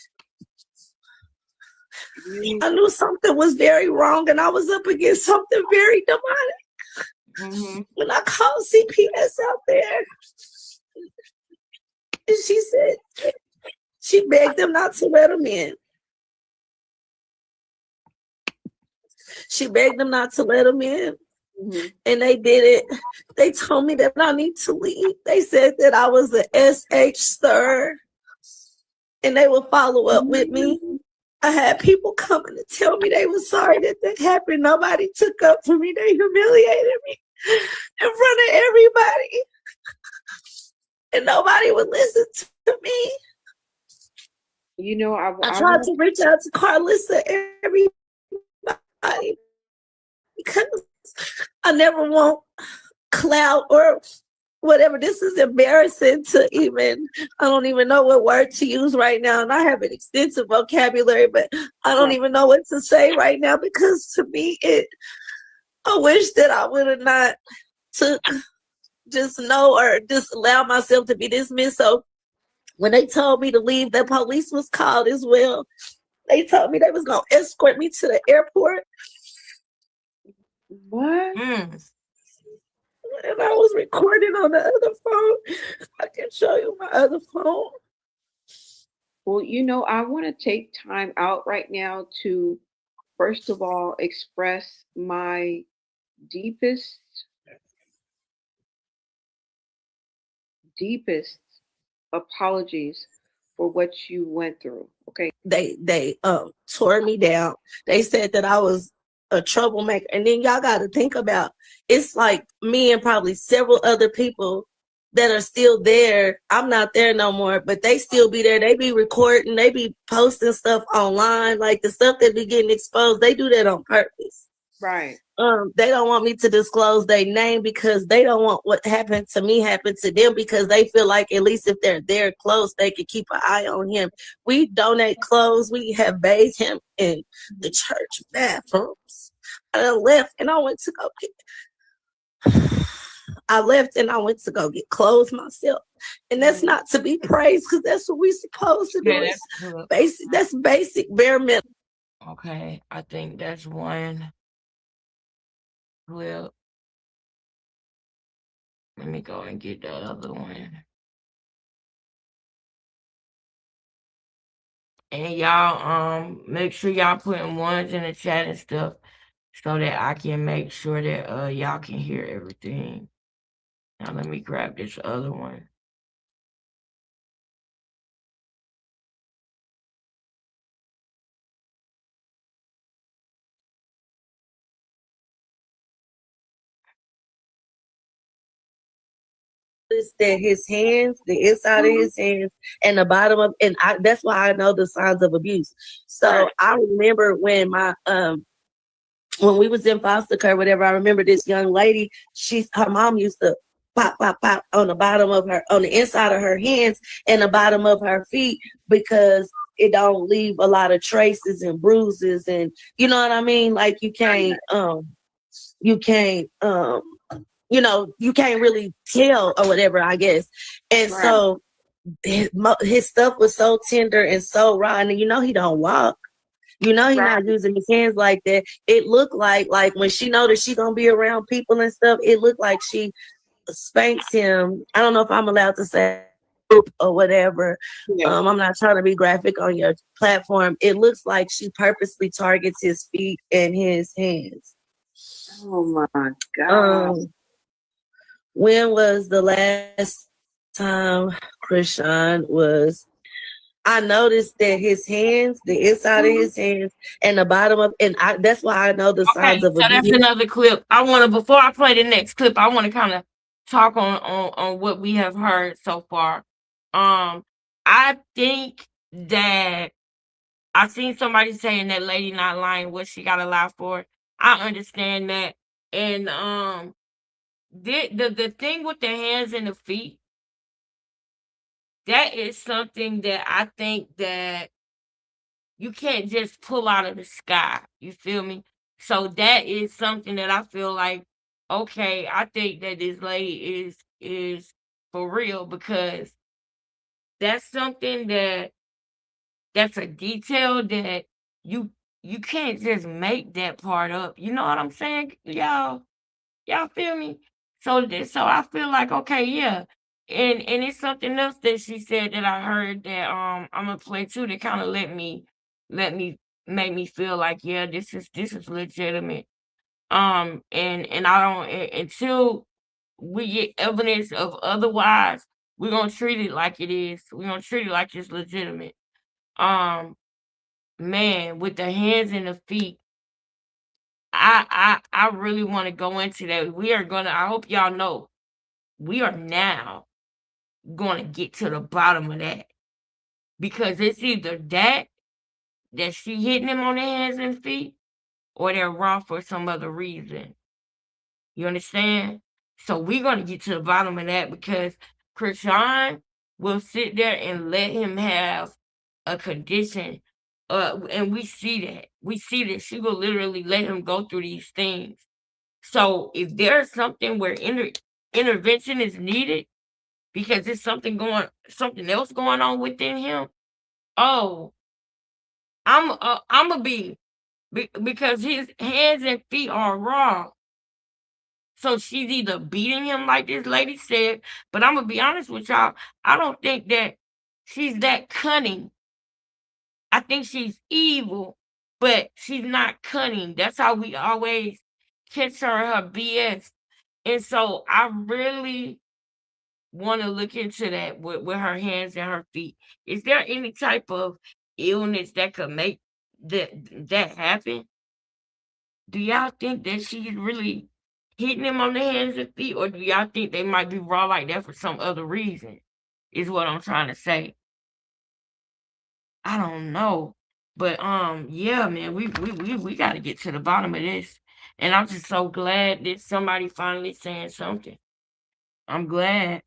I knew something was very wrong, and I was up against something very demonic. When I called CPS out there, and she said, she begged them not to let him in. She begged them not to let him in. And they did it. They told me that I need to leave. They said that I was an SH stir. and they would follow up with me. I had people coming to tell me they were sorry that happened. Nobody took up for me. They humiliated me in front of everybody. And nobody would listen to me. You know, I tried to reach out to Carlissa, everybody, because I never want clout or whatever. This is embarrassing to even, I don't even know what word to use right now. And I have an extensive vocabulary, but I don't even know what to say right now, because to me, I wish that I would have not took just know or just allow myself to be dismissed. So when they told me to leave, the police was called as well. They told me they was going to escort me to the airport. What? And I was recording on the other phone. I can show you my other phone. Well, you know, I want to take time out right now to, first of all, express my deepest apologies for what you went through. Okay. They tore me down. They said that I was a troublemaker. And then y'all got to think about, it's like me and probably several other people that are still there. I'm not there no more, but they still be there. They be recording, they be posting stuff online, like the stuff that be getting exposed. They do that on purpose. Right. They don't want me to disclose their name because they don't want what happened to me happen to them, because they feel like at least if they're there close, they can keep an eye on him. We donate clothes. We have bathed him in the church bathrooms. I left and I went to go get clothes myself. And that's not to be praised, because that's what we supposed to do. That's basic, bare minimum. Okay, I think that's one. Well, let me go and get that other one. And y'all, make sure y'all putting ones in the chat and stuff so that I can make sure that y'all can hear everything. Now let me grab this other one. That his hands, the inside of his hands, and the bottom of, and that's why I know the signs of abuse. So I remember when when we was in foster care, whatever, I remember this young lady, her mom used to pop, pop, pop on the bottom of her, on the inside of her hands and the bottom of her feet, because it don't leave a lot of traces and bruises, and you know what I mean? Like you can't you can't really tell or whatever, I guess. And so his stuff was so tender and so raw, and you know he don't walk. You know he's not using his hands like that. It looked like when she noticed she gonna be around people and stuff, it looked like she spanks him. I don't know if I'm allowed to say or whatever. Yeah. I'm not trying to be graphic on your platform. It looks like she purposely targets his feet and his hands. Oh my God. When was the last time Chrisean was? I noticed that his hands, the inside of his hands, and the bottom of, and that's why I know the signs of abuse. That's another clip. Before I play the next clip, I want to kind of talk on what we have heard so far. I think that I seen somebody saying that lady not lying, what she got to lie for. I understand that, and the thing with the hands and the feet, that is something that I think that you can't just pull out of the sky. You feel me? So that is something that I feel like, okay, I think that this lady is for real, because that's something that's a detail that you you can't just make that part up. You know what I'm saying, y'all? Y'all feel me? So I feel like, okay, yeah. And it's something else that she said that I heard that I'm gonna play too, that kind of let me make me feel like, yeah, this is legitimate. And I don't until we get evidence of otherwise, we're gonna treat it like it is. We're gonna treat it like it's legitimate. Man, with the hands and the feet, I really want to go into that. We are gonna. I hope y'all know we are now gonna get to the bottom of that because it's either that she hitting him on the hands and feet, or they're wrong for some other reason. You understand? So we're gonna get to the bottom of that because Chrisean will sit there and let him have a condition. And we see that. We see that she will literally let him go through these things. So if there's something where intervention is needed because there's something else going on within him, oh, I'm gonna because his hands and feet are wrong. So she's either beating him like this lady said, but I'm gonna be honest with y'all. I don't think that she's that cunning. I think she's evil, but she's not cunning. That's how we always catch her BS. And so I really want to look into that with her hands and her feet. Is there any type of illness that could make that happen? Do y'all think that she's really hitting him on the hands and feet, or do y'all think they might be raw like that for some other reason? Is what I'm trying to say. I don't know. But yeah, man, we gotta get to the bottom of this. And I'm just so glad that somebody finally saying something. I'm glad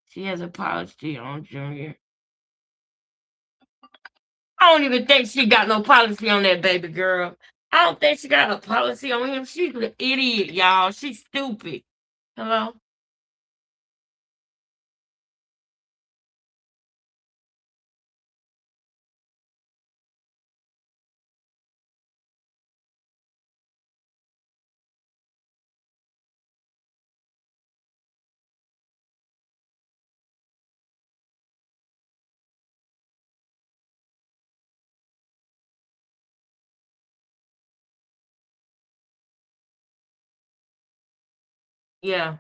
she has a policy on Junior. I don't even think she got no policy on that baby girl. I don't think she got a policy on him. She's an idiot, y'all. She's stupid. Hello? Yeah.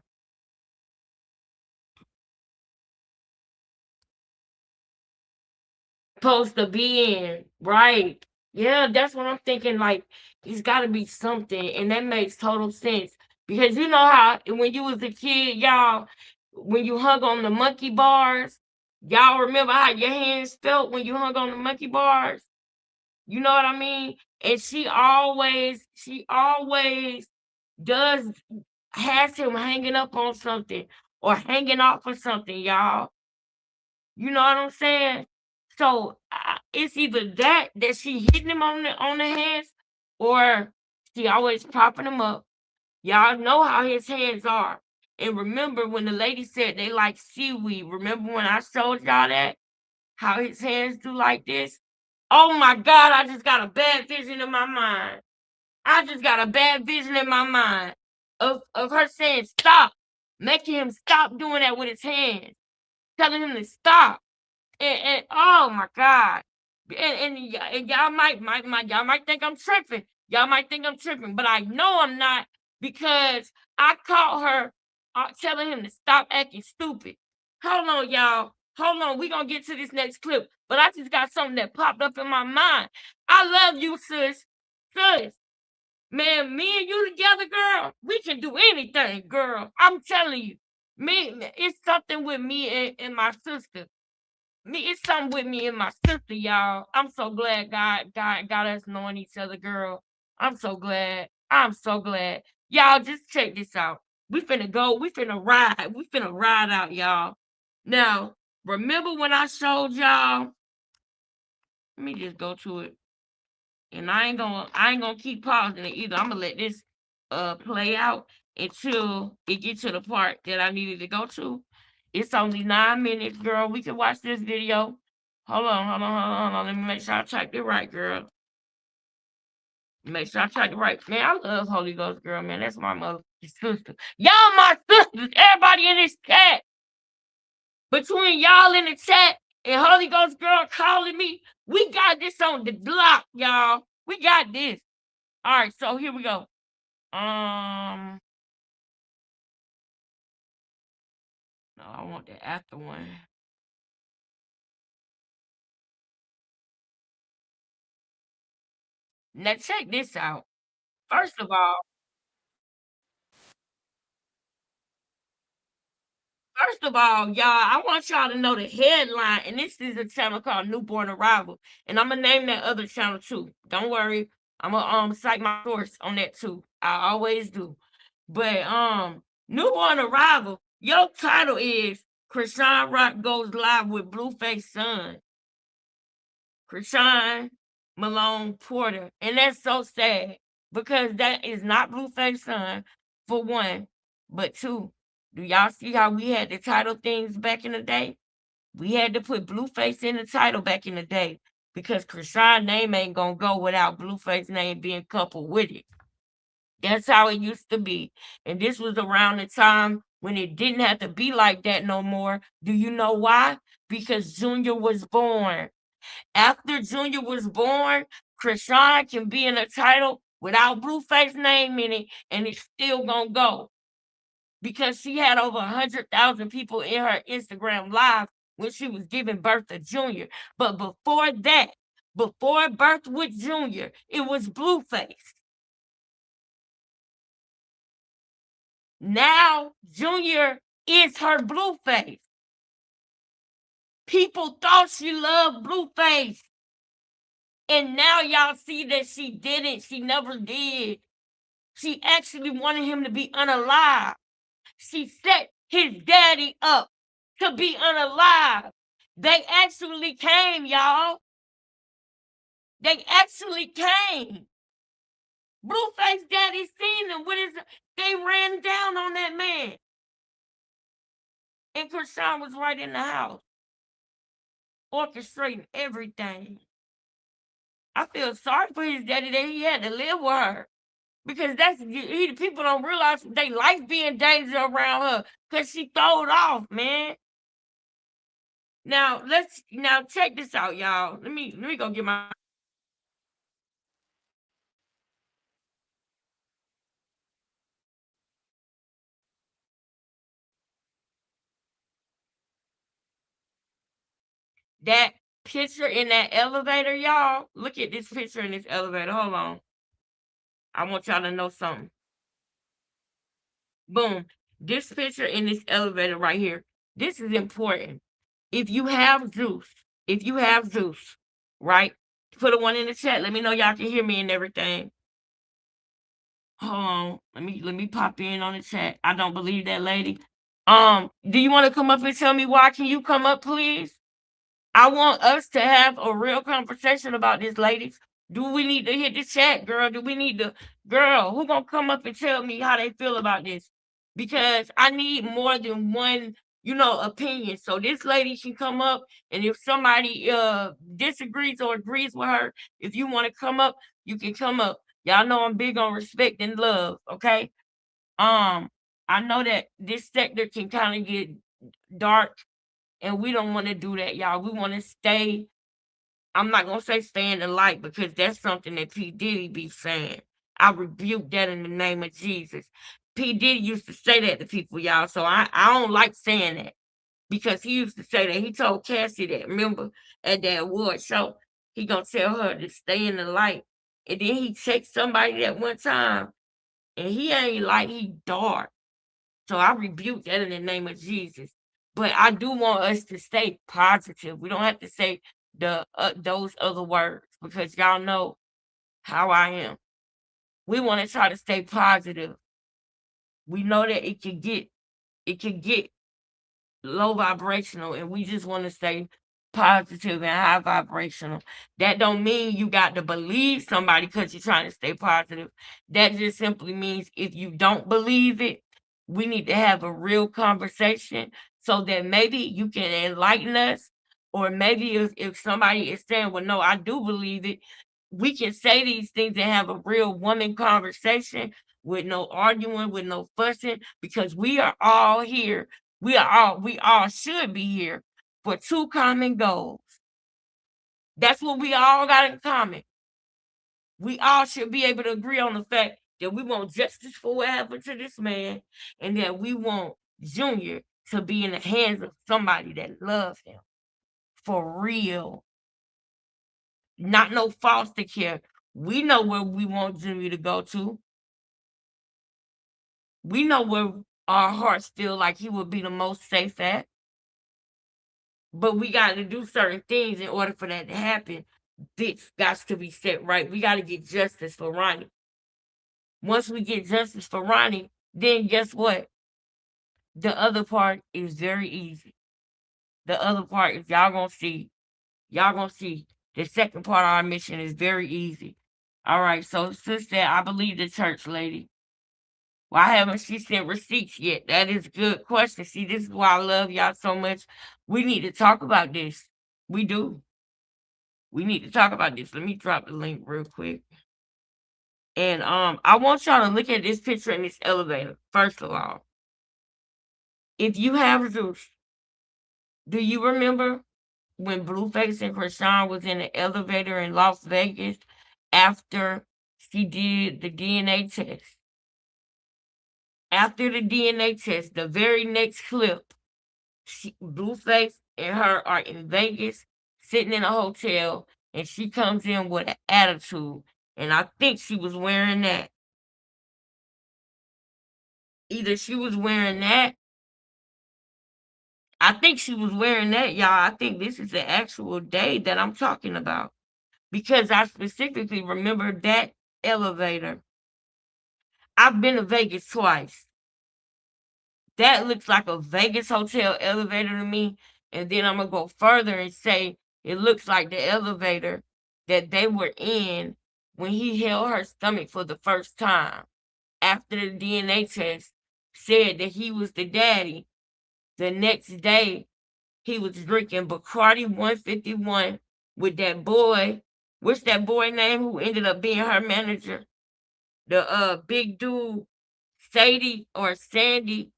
Supposed to be in. Right. Yeah, that's what I'm thinking. Like, it's got to be something. And that makes total sense. Because you know how when you was a kid, y'all, when you hung on the monkey bars, y'all remember how your hands felt when you hung on the monkey bars? You know what I mean? And she always does has him hanging up on something or hanging off of something, y'all. You know what I'm saying? So it's either that she hitting him on the hands, or she always propping him up. Y'all know how his hands are. And remember when the lady said they like seaweed. Remember when I showed y'all that? How his hands do like this? Oh my God, I just got a bad vision in my mind. I just got a bad vision in my mind of her saying stop, making him stop doing that with his hands, telling him to stop. And oh my God. And y'all might think I'm tripping. Y'all might think I'm tripping, but I know I'm not because I caught her telling him to stop acting stupid. Hold on, y'all. Hold on. We're gonna get to this next clip. But I just got something that popped up in my mind. I love you, sis. Sis. Man, me and you together, girl, we can do anything, girl. I'm telling you. It's something with me and my sister. It's something with me and my sister, y'all. I'm so glad God got us knowing each other, girl. I'm so glad. I'm so glad. Y'all, just check this out. We finna go. We finna ride. We finna ride out, y'all. Now, remember when I showed y'all? Let me just go to it. And I ain't gonna keep pausing it either. I'm gonna let this play out until it gets to the part that I needed to go to. It's only 9 minutes, girl. We can watch this video. Hold on. Let me make sure I typed it right, girl. Make sure I typed it right. Man, I love Holy Ghost, girl, man. That's my mother sister. Y'all my sisters. Everybody in this chat. Between y'all in the chat and Holy Ghost girl calling me, we got this on the block, y'all. We got this. All right, so here we go. No, I want the after one. Now check this out. First of all, y'all, I want y'all to know the headline, and this is a channel called Newborn Arrival, and I'm gonna name that other channel too. Don't worry, I'm gonna cite my source on that too. I always do. But Newborn Arrival, your title is Chrisean Rock goes live with Blueface son, Chrisean Malone Porter, and that's so sad because that is not Blueface son for one, but two. Do y'all see how we had to title things back in the day? We had to put Blueface in the title back in the day because Chrisean's name ain't gonna go without Blueface's name being coupled with it. That's how it used to be. And this was around the time when it didn't have to be like that no more. Do you know why? Because Junior was born. After Junior was born, Chrisean can be in a title without Blueface's name in it, and it's still gonna go. Because she had over 100,000 people in her Instagram live when she was giving birth to Junior. But before that, before birth with Junior, it was Blueface. Now Junior is her Blueface. People thought she loved Blueface. And now y'all see that she didn't. She never did. She actually wanted him to be unalive. She set his daddy up to be unalive. They actually came, y'all. They actually came. Blueface daddy seen them. They ran down on that man. And Chrisean was right in the house, orchestrating everything. I feel sorry for his daddy that he had to live with her. Because people don't realize they life be in danger around her because she throwed off, man. Now check this out, y'all. Let me go get my that picture in that elevator, y'all. Look at this picture in this elevator. Hold on. I want y'all to know something. Boom. This picture in this elevator right here. This is important. If you have Zeus, right? Put a one in the chat. Let me know y'all can hear me and everything. Hold on. Let me pop in on the chat. I don't believe that lady. Do you want to come up and tell me why? Can you come up, please? I want us to have a real conversation about this, ladies. Do we need to hit the chat, girl? Do we need to, girl? Who gonna come up and tell me how they feel about this? Because I need more than one, opinion. So this lady can come up, and if somebody disagrees or agrees with her, if you want to come up, you can come up. Y'all know I'm big on respect and love. Okay. Um, I know that this sector can kind of get dark, and we don't want to do that, y'all. We want to stay. I'm not gonna say stay in the light because that's something that P. Diddy be saying. I rebuke that in the name of Jesus. P. Diddy used to say that to people, y'all. So I don't like saying that because he used to say that. He told Cassie that, remember, at that award show, he gonna tell her to stay in the light. And then he checked somebody that one time, and he ain't like he dark. So I rebuke that in the name of Jesus. But I do want us to stay positive. We don't have to say those other words because y'all know how I am. We want to try to stay positive. We know that it can get low vibrational, and we just want to stay positive and high vibrational. That don't mean you got to believe somebody because you're trying to stay positive. That just simply means if you don't believe it, we need to have a real conversation so that maybe you can enlighten us, or maybe if somebody is saying, well, no, I do believe it, we can say these things and have a real woman conversation with no arguing, with no fussing, because we are all here. We all should be here for two common goals. That's what we all got in common. We all should be able to agree on the fact that we want justice for what happened to this man, and that we want Junior to be in the hands of somebody that loves him for real. Not no foster care. We know where we want Jimmy to go to. We know where our hearts feel like he would be the most safe at. But we got to do certain things in order for that to happen. This got to be set right. We got to get justice for Ronnie. Once we get justice for Ronnie, then guess what? The other part is very easy. The other part is y'all gonna see. The second part of our mission is very easy. All right, so sister, I believe the church lady. Why haven't she sent receipts yet? That is a good question. See, this is why I love y'all so much. We need to talk about this. We do. We need to talk about this. Let me drop the link real quick. And I want y'all to look at this picture in this elevator. First of all, if you have Zeus, do you remember when Blueface and Chrisean was in the elevator in Las Vegas after she did the DNA test? After the DNA test, the very next clip, Blueface and her are in Vegas, sitting in a hotel, and she comes in with an attitude. And I think she was wearing that. Either she was wearing that. I think she was wearing that, y'all. I think this is the actual day that I'm talking about. Because I specifically remember that elevator. I've been to Vegas twice. That looks like a Vegas hotel elevator to me. And then I'm going to go further and say it looks like the elevator that they were in when he held her stomach for the first time. After the DNA test said that he was the daddy, the next day he was drinking Bacardi 151 with that boy. What's that boy name who ended up being her manager? The big dude, Sadie or Sandy.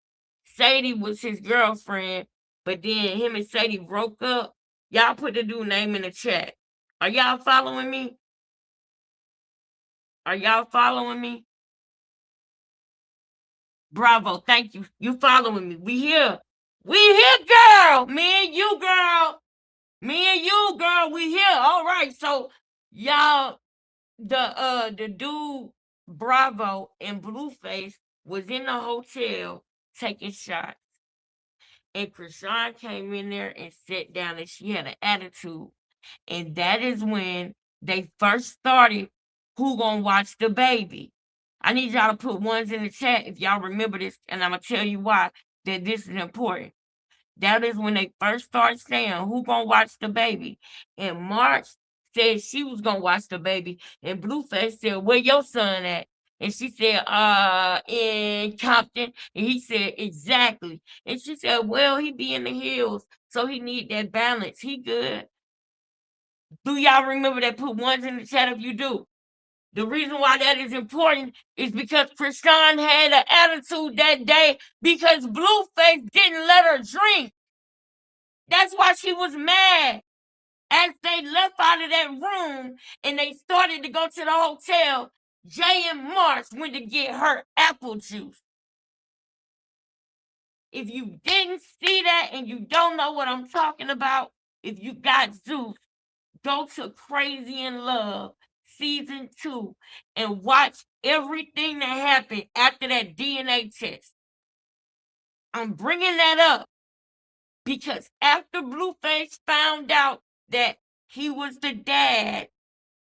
Sadie was his girlfriend, but then him and Sadie broke up. Y'all put the dude name in the chat. Are y'all following me? Are y'all following me? Bravo, thank you. You following me. We here. We here, girl. Me and you, girl. Me and you, girl. We here. All right. So y'all, the dude Bravo and Blueface was in the hotel taking shots. And Chrisean came in there and sat down and she had an attitude. And that is when they first started Who Gonna Watch the Baby. I need y'all to put ones in the chat if y'all remember this, and I'm gonna tell you why that this is important. That is when they first started saying who gonna watch the baby. And March said she was gonna watch the baby. And Blueface said, where your son at? And she said, in Compton. And he said, exactly. And she said, well, he be in the hills, so he need that balance. He good. Do y'all remember that? Put ones in the chat if you do. The reason why that is important is because Chrisean had an attitude that day because Blueface didn't let her drink. That's why she was mad. As they left out of that room and they started to go to the hotel, Jay and Marsh went to get her apple juice. If you didn't see that and you don't know what I'm talking about, if you got Zeus, go to Crazy in Love season 2 and watch everything that happened after that DNA test. I'm bringing that up because after Blueface found out that he was the dad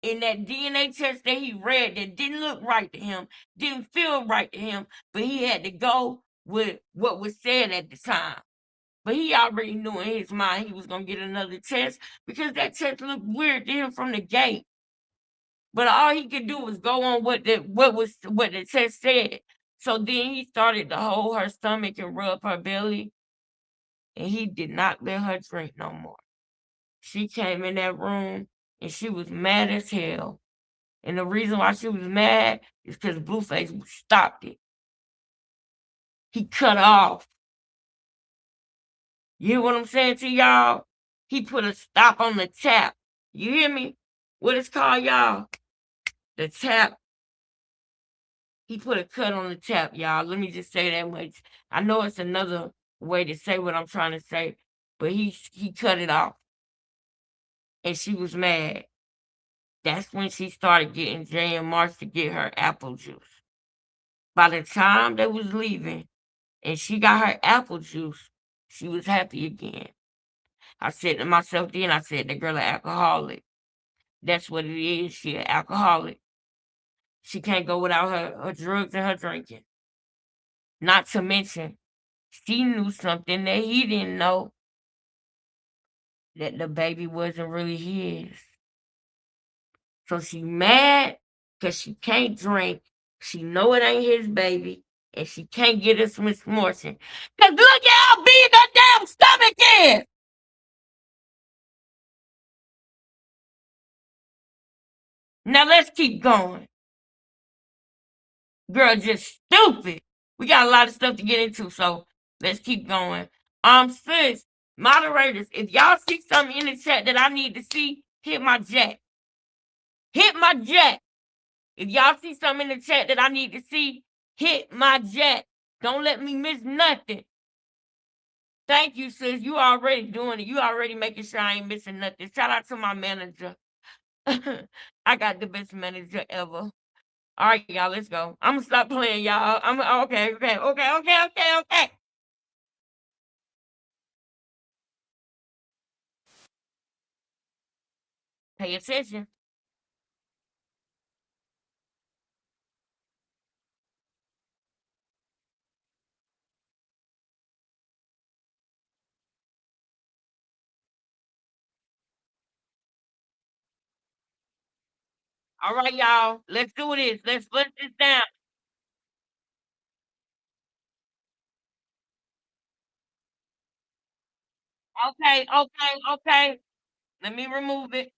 in that DNA test that he read that didn't look right to him, didn't feel right to him, but he had to go with what was said at the time. But he already knew in his mind he was going to get another test because that test looked weird to him from the gate. But all he could do was go on what the test said. So then he started to hold her stomach and rub her belly, and he did not let her drink no more. She came in that room and she was mad as hell. And the reason why she was mad is because Blueface stopped it. He cut off. You hear what I'm saying to y'all? He put a stop on the tap. You hear me? What it's called, y'all? The tap. He put a cut on the tap, y'all. Let me just say that much. I know it's another way to say what I'm trying to say, but he cut it off. And she was mad. That's when she started getting Jay and March to get her apple juice. By the time they was leaving and she got her apple juice, she was happy again. I said to myself then, I said, the girl an alcoholic. That's what it is. She an alcoholic. She can't go without her drugs and her drinking. Not to mention, she knew something that he didn't know, that the baby wasn't really his. So she mad because she can't drink. She know it ain't his baby, and she can't get us misfortune. Cause look at how big her damn stomach is. Now let's keep going. Girl, just stupid. We got a lot of stuff to get into, so let's keep going. Sis, moderators, if y'all see something in the chat that I need to see, hit my jet. Hit my jet. If y'all see something in the chat that I need to see, hit my jet. Don't let me miss nothing. Thank you, sis. You already doing it. You already making sure I ain't missing nothing. Shout out to my manager. I got the best manager ever. All right, y'all, let's go. I'm gonna stop playing, y'all. I'm okay. Pay attention. All right, y'all. Let's do this. Let's put this down. Okay. Let me remove it.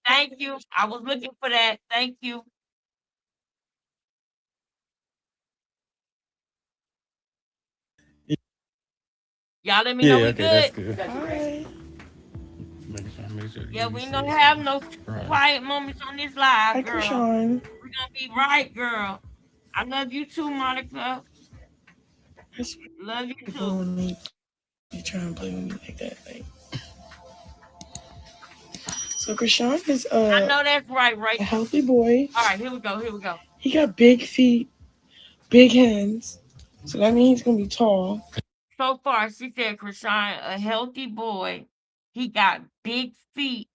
Thank you. I was looking for that. Thank you. Y'all let me know Yeah, we okay, that's good. good. Hi. Make sure Yeah, you we ain't say gonna something. have no Right. quiet moments on this live, Hi, girl. Chrisean. We're gonna be right, girl. I love you too, Monica. I swear Love you people too. when they be trying to play with me like that. Like, so Chrisean is I know that's right, a Rachel. healthy boy. All right, here we go. Here we go. He got big feet, big hands. So that means he's gonna be tall. So far, she said Krishan, a healthy boy. He got big feet,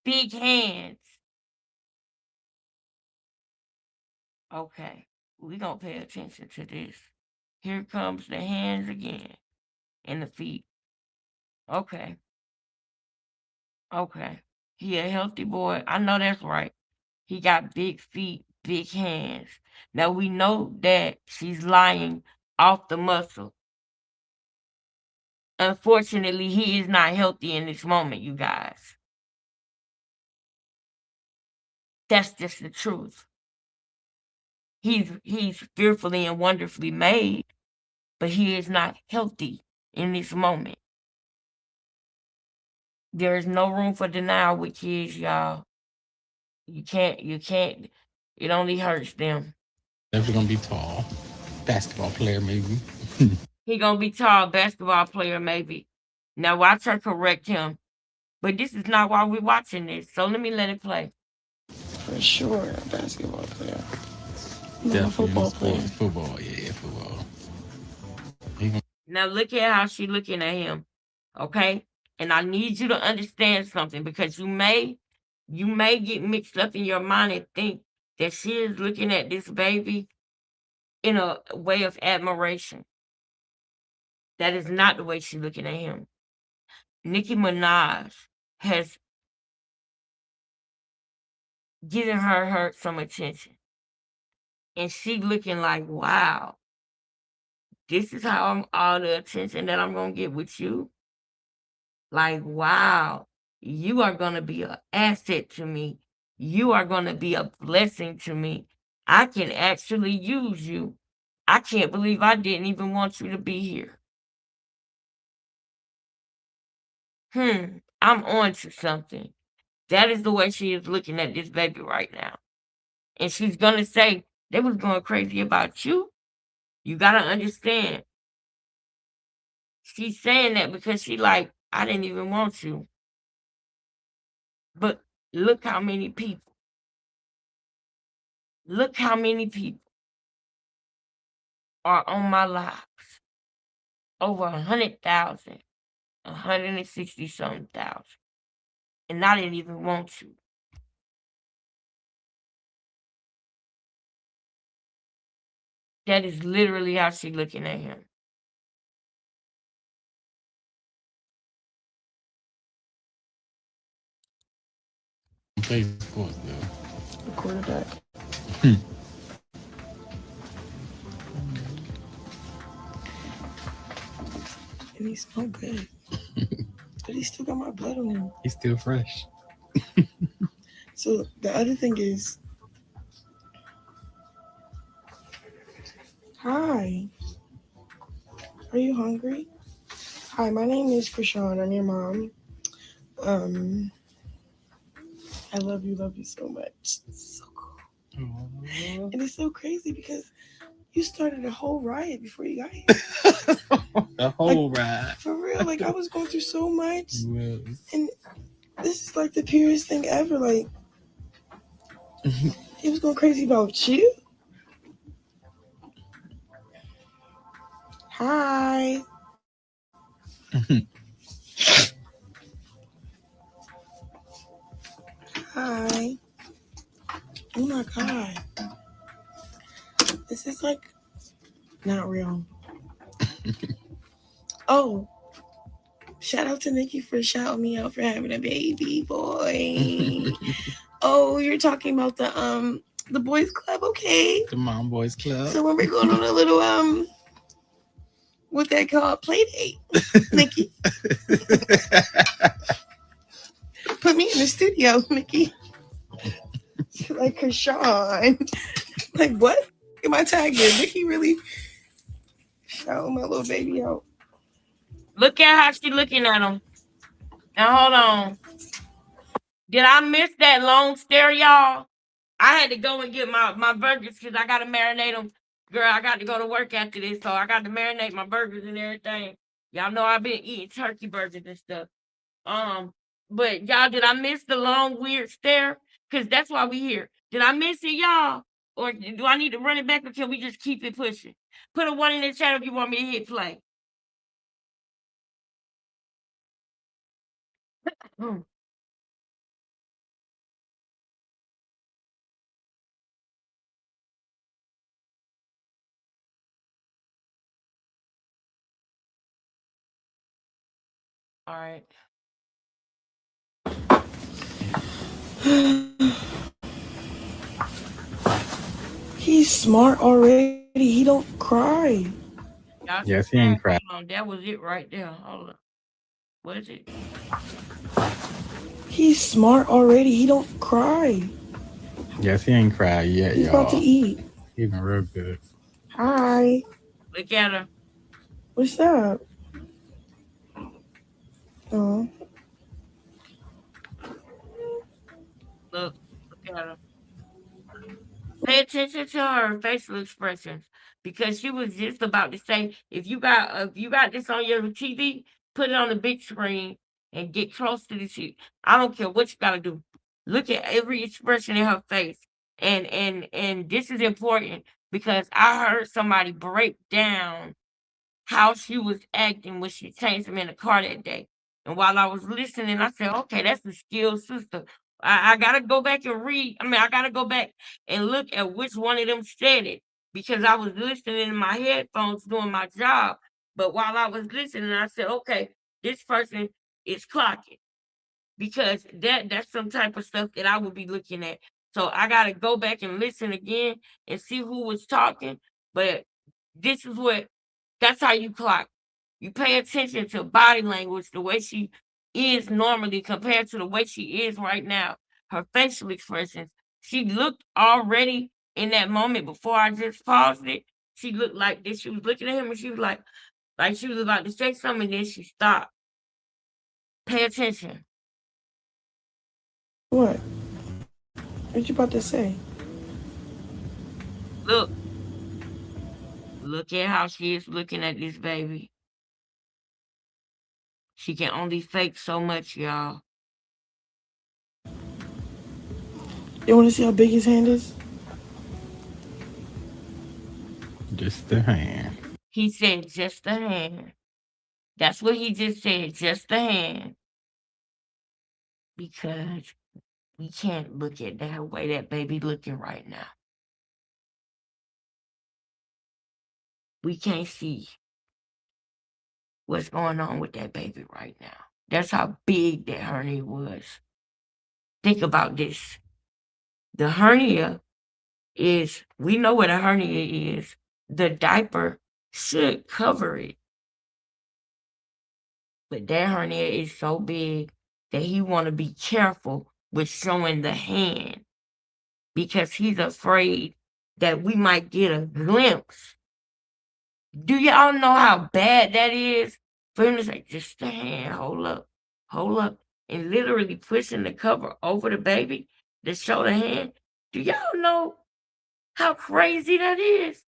big hands. Okay, we gonna pay attention to this. Here comes the hands again and the feet. Okay, okay. He a healthy boy. I know that's right. He got big feet, big hands. Now we know that she's lying off the muscle. Unfortunately, he is not healthy in this moment, you guys. That's just the truth. He's fearfully and wonderfully made, but he is not healthy in this moment. There is no room for denial with kids, y'all. You can't it only hurts them. Definitely gonna be tall. Basketball player, maybe. He gonna be tall basketball player, maybe. Now watch her correct him. But this is not why we're watching this. So let me let it play. For sure, a basketball player. Not a Definitely in football sports. player. Football, yeah, football. Now look at how she looking at him. Okay? And I need you to understand something because you may get mixed up in your mind and think that she is looking at this baby in a way of admiration. That is not the way she's looking at him. Nicki Minaj has given her some attention. And she looking like, wow, this is how I'm all the attention that I'm gonna get with you. Like, wow, you are going to be an asset to me. You are going to be a blessing to me. I can actually use you. I can't believe I didn't even want you to be here. I'm on to something. That is the way she is looking at this baby right now. And she's going to say, they was going crazy about you. You got to understand. She's saying that because she like, I didn't even want you. But Look how many people. Look how many people are on my lives. Over 100,000, 160 something thousand. And I didn't even want to. That is literally how she looking at him. Play sports though. The quarterback. And he smelled good. But he still got my blood on him. He's still fresh. So the other thing is, hi. Are you hungry? Hi, my name is Chrisean. I'm your mom. I love you so much. It's so cool. Aww. And it's so crazy because you started a whole riot before you got here. The whole ride. For real, like I was going through so much. Yes. And this is like the purest thing ever. Like he was going crazy about you. Hi. Hi. Oh my god. This is like not real. Oh. Shout out to Nikki for shouting me out for having a baby boy. Oh, you're talking about the boys club, okay? The Mom Boys Club. So when we're going on a little what they call play date, Nikki. Put me in the studio, Nikki. Like Chrisean. Like what? Get my tag in. Nikki really shouting my little baby out. Look at how she looking at him. Now hold on. Did I miss that long stare, y'all? I had to go and get my burgers because I got to marinate them. Girl, I got to go to work after this, so I got to marinate my burgers and everything. Y'all know I've been eating turkey burgers and stuff. But y'all, did I miss the long weird stare? Because that's why we here. Did I miss it, y'all? Or do I need to run it back, or can we just keep it pushing? Put a 1 in the chat if you want me to hit play. Mm. All right. He's smart already. He don't cry. Y'all Yes, he ain't crying. hold on. That was it right there. Hold on. What is it? He's smart already. He don't cry. Yes, he ain't cried yet, He's y'all. about to eat. He's been real good. Hi. Look at her. What's up? Oh. Look at her. Pay attention to her facial expressions because she was just about to say, if you got this on your TV, put it on the big screen and get close to the TV. I don't care what you gotta do. Look at every expression in her face. And this is important because I heard somebody break down how she was acting when she changed him in the car that day. And while I was listening, I said, okay, that's a skilled sister. I gotta go back and read. I gotta go back and look at which one of them said it because I was listening in my headphones doing my job. But while I was listening, I said, okay, this person is clocking because that's some type of stuff that I would be looking at. So I gotta go back and listen again and see who was talking. But this is what that's how you clock. You pay attention to body language, the way she is normally compared to the way she is right now. Her facial expressions. She looked already in that moment before I just paused it. She looked like this. She was looking at him and she was like she was about to say something, and then she stopped. Pay attention. What? What you about to say? Look. Look at how she is looking at this baby. She can only fake so much, y'all. You want to see how big his hand is? Just the hand. He said just the hand. That's what he just said, just the hand. Because we can't look at that way that baby looking right now. We can't see what's going on with that baby right now. That's how big that hernia was. Think about this. The hernia is, we know what a hernia is. The diaper should cover it. But that hernia is so big that he want to be careful with showing the hand because he's afraid that we might get a glimpse. Do y'all know how bad that is? For him to say, just the hand, hold up, and literally pushing the cover over the baby to show the hand. Do y'all know how crazy that is?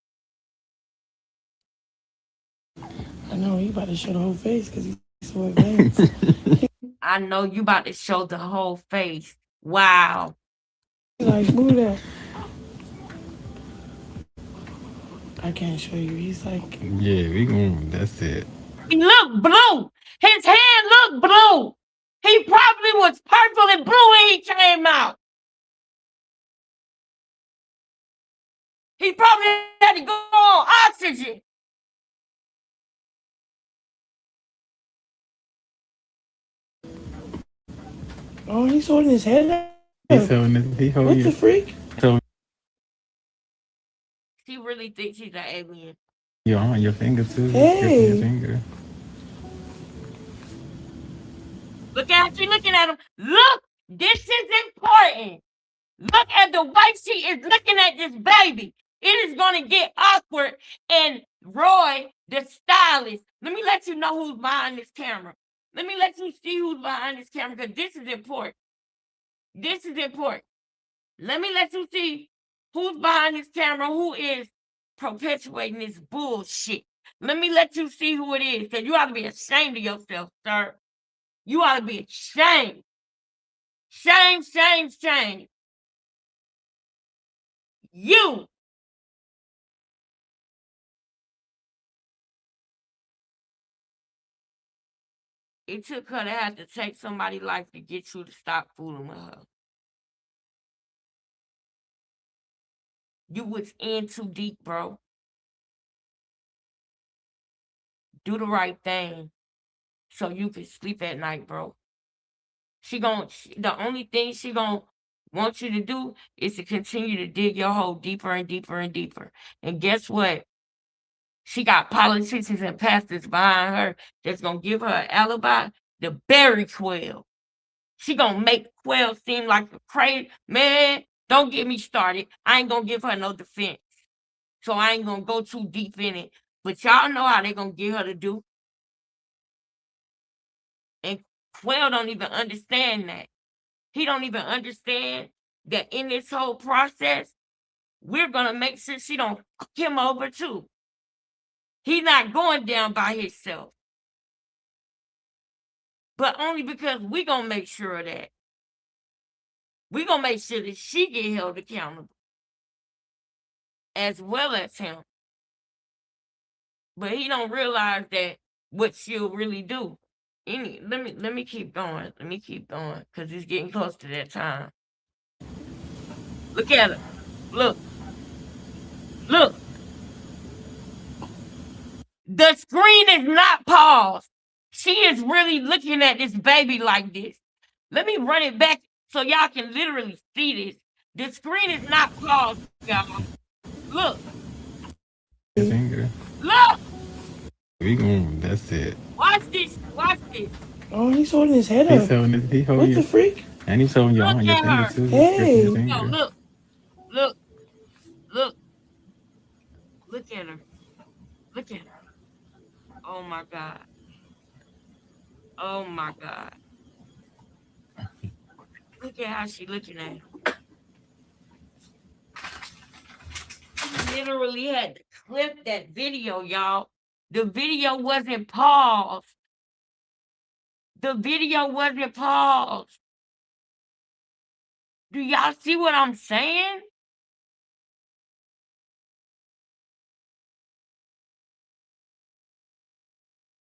I know he about to show the whole face because he's so advanced. I know you about to show the whole face. Wow. Like, move that. I can't show you. He's like, Yeah, we going. That's it. He looked blue. His hand looked blue. He probably was purple and blue when he came out. He probably had to go on oxygen. oh, he's holding his head up. He's holding it. He What holding the it. freak? He really thinks he's an alien. You're on your finger too. Hey. Your finger. Look at you looking at him. Look, this is important. Look at the way she is looking at this baby. It is going to get awkward. And Roy, the stylist, let me let you know who's behind this camera. Let me let you see who's behind this camera because this is important. This is important. Let me let you see who's behind this camera, who is perpetuating this bullshit. Let me let you see who it is because you ought to be ashamed of yourself, sir. You ought to be ashamed. Shame, shame, shame. You. It took her to have to take somebody's life to get you to stop fooling with her. You was in too deep, bro. Do the right thing so you can sleep at night, bro. The only thing she gonna want you to do is to continue to dig your hole deeper and deeper and deeper. And guess what? She got politicians and pastors behind her that's gonna give her an alibi to bury Quell. She gonna make Quell seem like a crazy man. Don't get me started. I ain't gonna give her no defense. So I ain't gonna go too deep in it. But y'all know how they gonna get her to do. And Quell don't even understand that. He don't even understand that in this whole process, we're gonna make sure she don't fuck him over too. He's not going down by himself. But only because we gonna make sure of that. We gonna make sure that she get held accountable. As well as him. But he don't realize that what she'll really do. Let me keep going. Let me keep going. Because it's getting close to that time. Look at her. Look. Look. The screen is not paused. She is really looking at this baby like this. Let me run it back so y'all can literally see this. The screen is not paused, y'all. Look. Your finger. Look. We going. That's it. Watch this. Watch this. Oh, he's holding his head He's up. holding it. He What holding the it. freak? And he's holding your Look on your at finger her. too. Hey. Your Yo, finger. look. Look. Look. Look at her. Look at her. Oh my God. Oh my God. Look at how she looking at him. He literally had to clip that video, y'all. The video wasn't paused. The video wasn't paused. Do y'all see what I'm saying?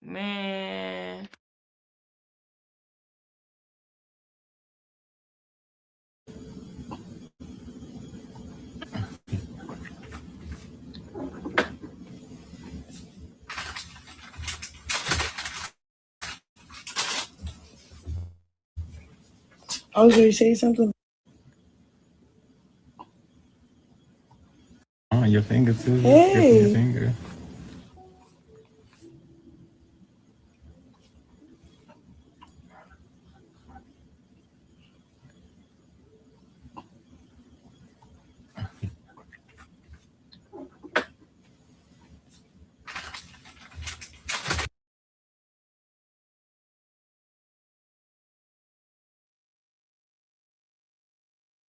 Man. I was going to say something. Oh, your finger too. Hey. Your finger.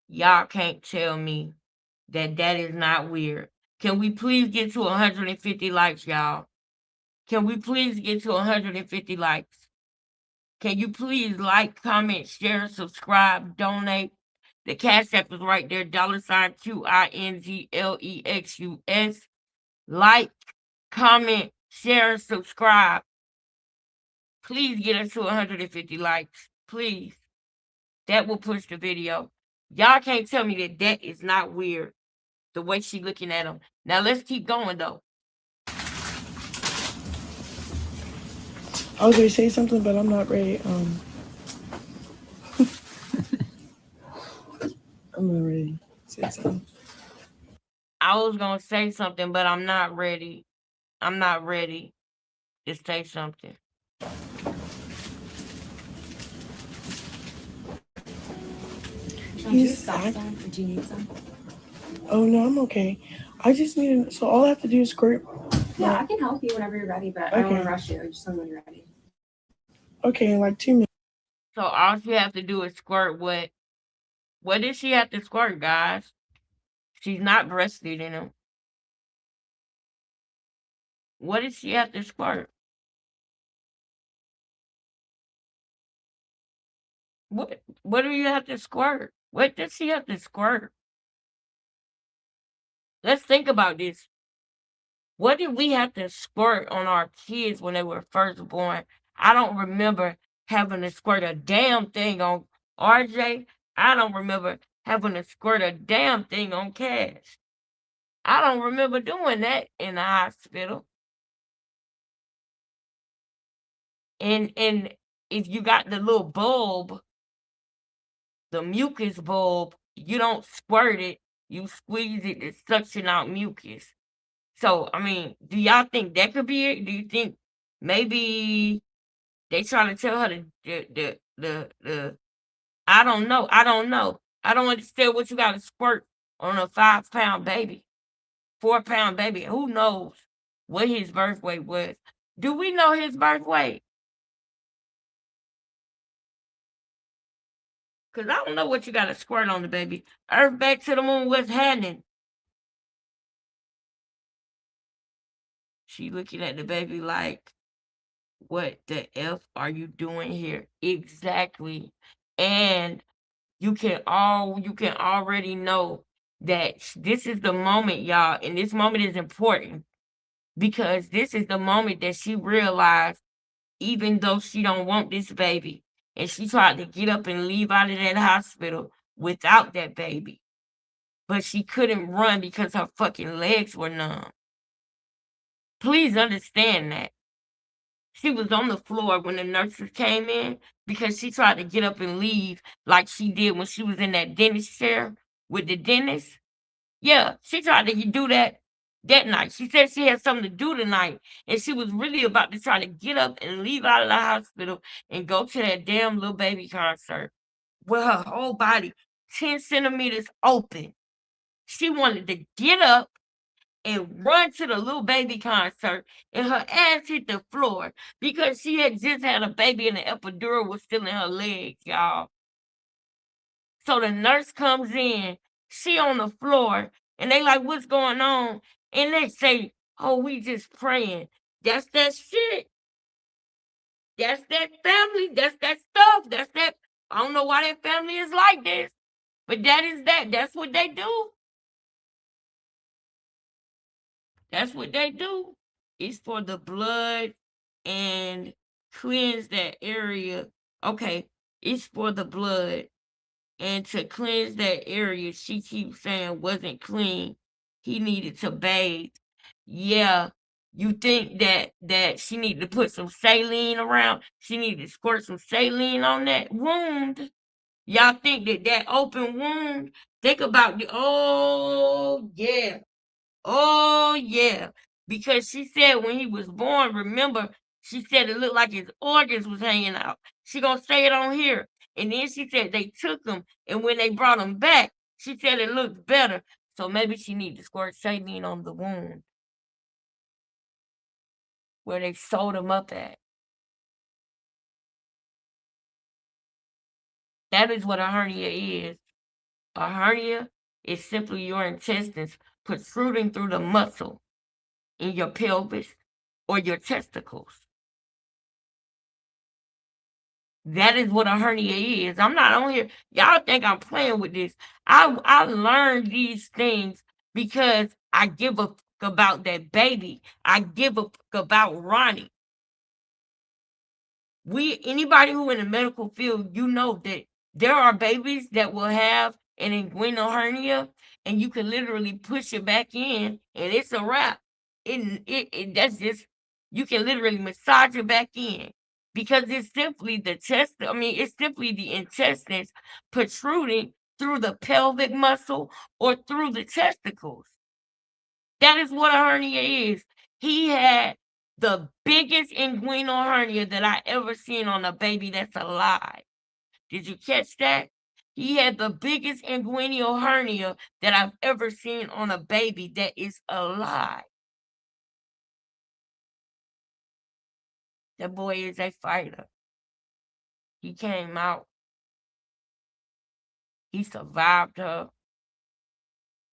Y'all can't tell me that is not weird. Can we please get to 150 likes, y'all? Can we please get to 150 likes? Can you please like, comment, share, subscribe, donate? The Cash App is right there, $QINGLEXUS. Like, comment, share, subscribe. Please get us to 150 likes. Please. That will push the video. Y'all can't tell me that is not weird. The way she looking at him. Now let's keep going though. I was going to say something, but I'm not ready. I'm not ready to say something. I was gonna say something, but I'm not ready. I'm not ready to say something. He's back. Do you need some? Oh no, I'm okay. I just need. So all I have to do is squirt. Yeah, I can help you whenever you're ready, but I don't want to rush you. I just want when you're ready. Okay, in like 2 minutes. So all she have to do is squirt what? What does she have to squirt, guys? She's not breastfeeding him. What does she have to squirt? What do you have to squirt? What does she have to squirt? Let's think about this. What did we have to squirt on our kids when they were first born? I don't remember having to squirt a damn thing on RJ. I don't remember having to squirt a damn thing on Cash. I don't remember doing that in the hospital. And if you got the little bulb, the mucus bulb, you don't squirt it, you squeeze it to suction out mucus. So, I mean, do y'all think that could be it? Do you think maybe they trying to tell her the I don't know. I don't know. I don't understand what you got to squirt on a 5-pound baby, 4-pound baby. Who knows what his birth weight was? Do we know his birth weight? Cause I don't know what you got to squirt on the baby. Earth back to the moon. What's happening? She looking at the baby like, what the F are you doing here? Exactly. And you can already know that this is the moment, y'all, and this moment is important because this is the moment that she realized, even though she don't want this baby, and she tried to get up and leave out of that hospital without that baby, but she couldn't run because her fucking legs were numb. Please understand that. She was on the floor when the nurses came in because she tried to get up and leave like she did when she was in that dentist chair with the dentist. Yeah, she tried to do that night. She said she had something to do tonight, and she was really about to try to get up and leave out of the hospital and go to that damn little baby concert with her whole body 10 centimeters open. She wanted to get up and run to the little baby concert, and her ass hit the floor because she had just had a baby and the epidural was still in her legs, y'all. So the nurse comes in, she on the floor, and they like, what's going on? And they say, oh, we just praying. That's that shit. That's that family. That's that stuff. That's that. I don't know why that family is like this. But that is that. That's what they do. That's what they do. It's for the blood and cleanse that area. Okay, it's for the blood and to cleanse that area. She keeps saying wasn't clean. He needed to bathe. Yeah, you think that she needed to put some saline around? She needed to squirt some saline on that wound. Y'all think that open wound? Think about the. Oh yeah. Oh yeah, because she said when he was born, remember, she said it looked like his organs was hanging out. She gonna say it on here. And then she said they took him, and when they brought him back, she said it looked better. So maybe she need to squirt saline on the wound where they sewed him up at. That is what a hernia is. A hernia is simply your intestines protruding through the muscle in your pelvis or your testicles. That is what a hernia is. I'm not on here. Y'all think I'm playing with this. I learned these things because I give a fuck about that baby. I give a fuck about Ronnie. Anybody who in the medical field, you know that there are babies that will have an inguinal hernia and you can literally push it back in and it's a wrap. That's just, you can literally massage it back in because it's simply it's simply the intestines protruding through the pelvic muscle or through the testicles. That is what a hernia is. He had the biggest inguinal hernia that I ever seen on a baby that's alive. Did you catch that? He had the biggest inguinal hernia that I've ever seen on a baby that is alive. That boy is a fighter. He came out. He survived her.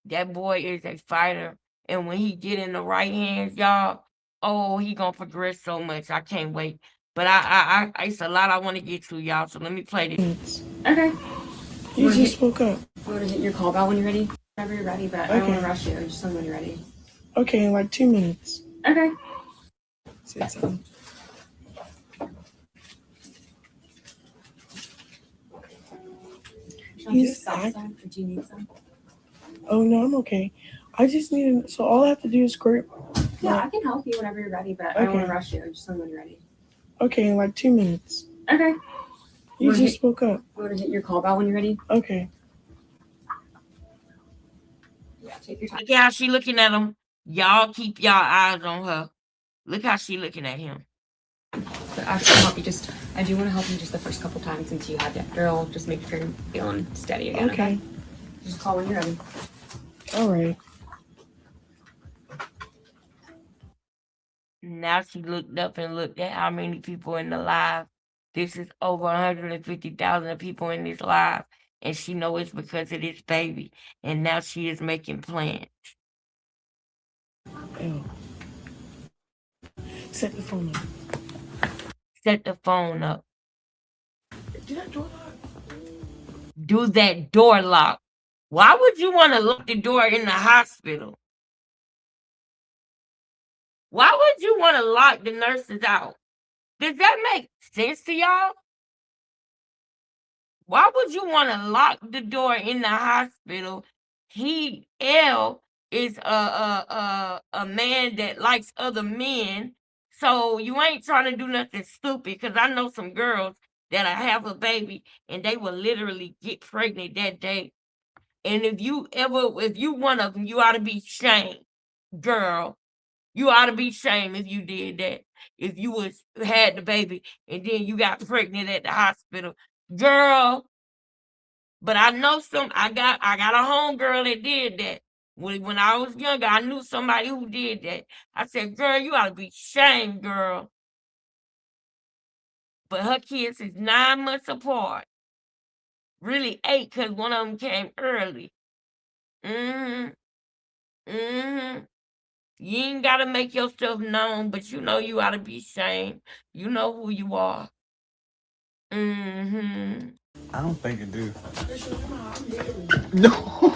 That boy is a fighter. And when he get in the right hands, y'all, oh, he gonna progress so much. I can't wait. But it's a lot I want to get to, y'all. So let me play this. Okay. You just woke up. I want to hit your call about when you're ready. Whenever you're ready, but I don't want to rush you. Just tell me when you're ready. Okay, in like 2 minutes. Okay. Say something. He's Some, or do you need some? Oh no, I'm okay. I just need so all I have to do is squirt. Yeah, I can help you whenever you're ready, but I don't want to rush you. Just tell me when you're ready. Okay, in like 2 minutes. Okay. You just woke up. I want to hit your call about when you're ready. Okay. Yeah, take your time. Look how she looking at him. Y'all keep y'all eyes on her. Look how she looking at him. But I can help you I do want to help you just the first couple times since you had that girl. Just make sure you're feeling steady again. Okay. Just call when you're ready. All right. Now she looked up and looked at how many people in the live. This is over 150,000 people in this live. And she knows it's because of this baby. And now she is making plans. Ew. Set the phone up. Set the phone up. Do that door lock? Do that door lock. Why would you want to lock the door in the hospital? Why would you want to lock the nurses out? Does that make sense to y'all? Why would you want to lock the door in the hospital? L is a man that likes other men. So you ain't trying to do nothing stupid because I know some girls that have a baby and they will literally get pregnant that day. And if you one of them, you ought to be shamed, girl. You ought to be shamed if you did that. If you had the baby and then you got pregnant at the hospital, girl. But I know I got a homegirl that did that. When I was younger, I knew somebody who did that. I said, girl, you ought to be shamed, girl. But her kids is 9 months apart. Really 8 because one of them came early. Mm-hmm. Mm-hmm. You ain't got to make yourself known, but you know you ought to be shamed. You know who you are. Mm-hmm. I don't think it do. Come No. on.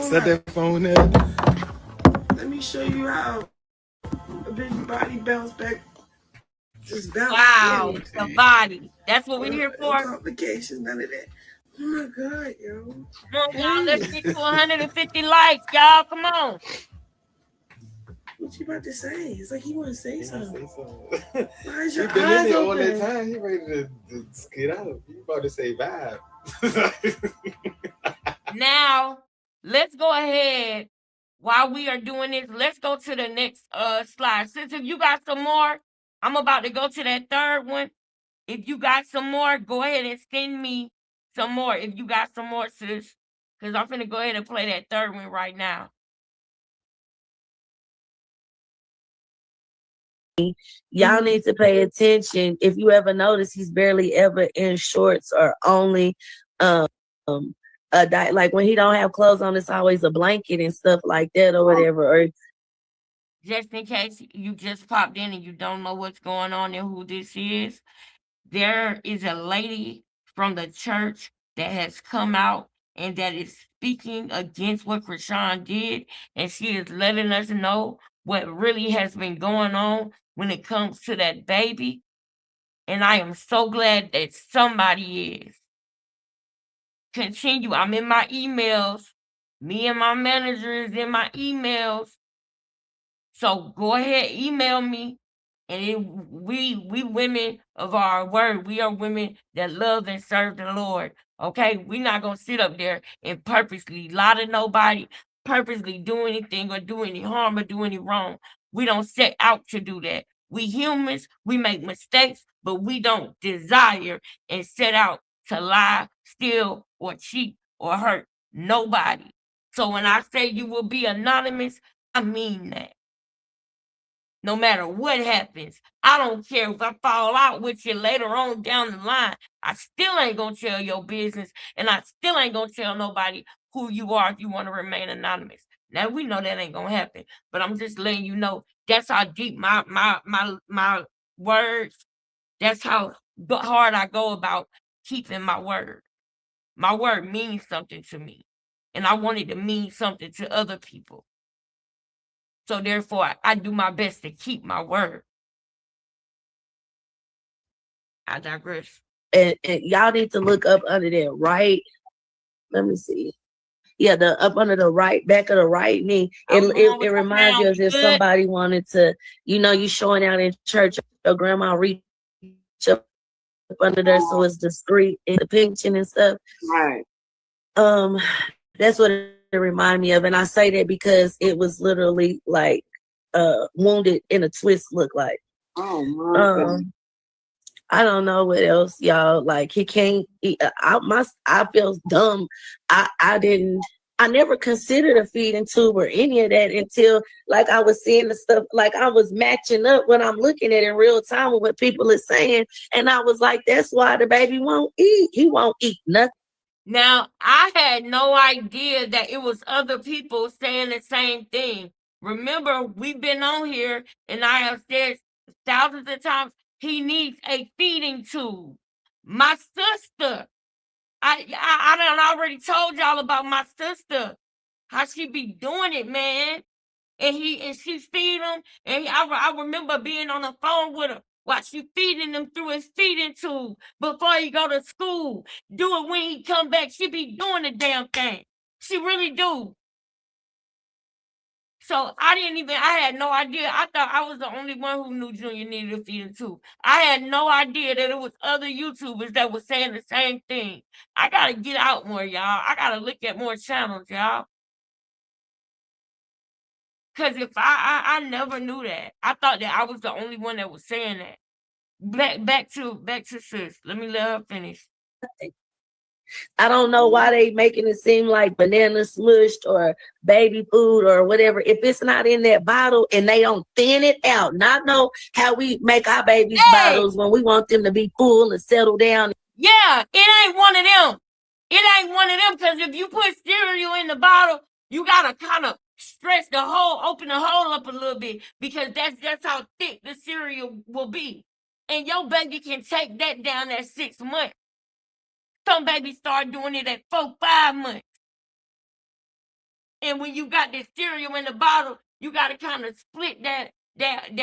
Set that phone there. Let me show you how a big body bounce back. Just bounce. Wow, In. the body. That's what we're here No for. complications, none of that. Oh my God, yo. Come on, y'all. Let's get to 150 likes, y'all. Come on. What you about to say? It's like he want to say something. Why is He your been in eyes there all that open? time. He ready to skid out. He about to say vibe. Now, let's go ahead. While we are doing this, let's go to the next slide. Since if you got some more, I'm about to go to that third one. If you got some more, go ahead and send me some more. If you got some more, sis, because I'm finna go ahead and play that third one right now. Y'all need to pay attention. If you ever notice, he's barely ever in shorts or only like when he don't have clothes on, it's always a blanket and stuff like that or whatever. Or Just in case you just popped in and you don't know what's going on and who this is, there is a lady from the church that has come out and that is speaking against what Chrisean did, and she is letting us know what really has been going on when it comes to that baby. And I am so glad that somebody is. Continue. I'm in my emails. Me and my manager is in my emails. So go ahead, email me. And we women of our word, we are women that love and serve the Lord. Okay, we're not gonna sit up there and purposely lie to nobody, purposely do anything or do any harm or do any wrong. We don't set out to do that. We humans, we make mistakes, but we don't desire and set out to lie, steal, or cheat or hurt nobody. So when I say you will be anonymous, I mean that. No matter what happens, I don't care if I fall out with you later on down the line. I still ain't gonna tell your business, and I still ain't gonna tell nobody who you are if you want to remain anonymous. Now we know that ain't gonna happen, but I'm just letting you know that's how deep my words. That's how hard I go about keeping my word. My word means something to me, and I want it to mean something to other people. So therefore, I do my best to keep my word. I digress. and y'all need to look up under there, right? Let me see. Yeah, the up under the right back of the right knee. It reminds you as if somebody wanted to, you showing out in church, your grandma reach up under there so it's discreet in the pinching and stuff. Right. That's what it reminded me of. And I say that because it was literally like wounded in a twist look like. Oh my God. I don't know what else, y'all. Like he can't. I feel dumb. I never considered a feeding tube or any of that until like I was seeing the stuff. Like I was matching up when I'm looking at it in real time with what people are saying, and I was like, that's why the baby won't eat. He won't eat nothing. Now, I had no idea that it was other people saying the same thing. Remember, we've been on here and I have said thousands of times he needs a feeding tube. My sister, I done already told y'all about my sister, how she be doing it, man. And she feed him, and I remember being on the phone with her while she feeding him through his feeding tube before he go to school. Do it when he come back. She be doing the damn thing. She really do. So I had no idea. I thought I was the only one who knew Junior needed a feeding tube. I had no idea that it was other YouTubers that were saying the same thing. I gotta get out more, y'all. I gotta look at more channels, y'all. Because if I never knew that. I thought that I was the only one that was saying that. Back to sis. Let me let her finish. I don't know why they making it seem like banana smushed or baby food or whatever. If it's not in that bottle and they don't thin it out, not know how we make our babies bottles when we want them to be full and settle down. Yeah, it ain't one of them. It ain't one of them because if you put cereal in the bottle, you gotta kind of stretch the hole, open the hole up a little bit because that's how thick the cereal will be. And your baby can take that down at 6 months. Some babies start doing it at 4, 5 months. And when you got the cereal in the bottle, you got to kind of split that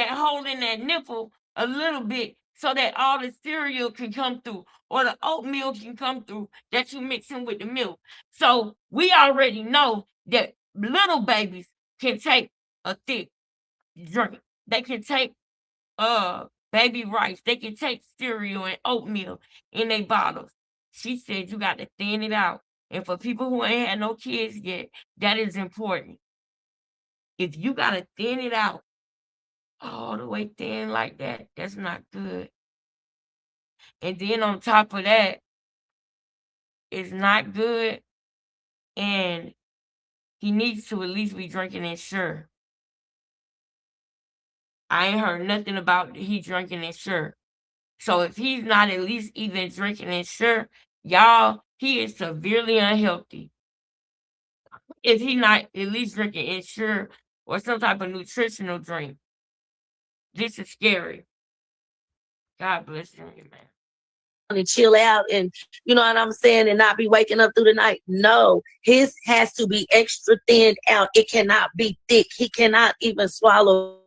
hole in that nipple a little bit so that all the cereal can come through, or the oatmeal can come through that you mix in with the milk. So we already know that little babies can take a thick drink. They can take baby rice. They can take cereal and oatmeal in their bottles. She said you got to thin it out. And for people who ain't had no kids yet, that is important. If you got to thin it out all the way thin like that, that's not good. And then on top of that, it's not good. And he needs to at least be drinking Ensure. I ain't heard nothing about he drinking Ensure. So if he's not at least even drinking Ensure, y'all, he is severely unhealthy. If he not at least drinking Ensure or some type of nutritional drink, this is scary. God bless him, man. And chill out, and you know what I'm saying, and not be waking up through the night. No, his has to be extra thinned out. It cannot be thick. He cannot even swallow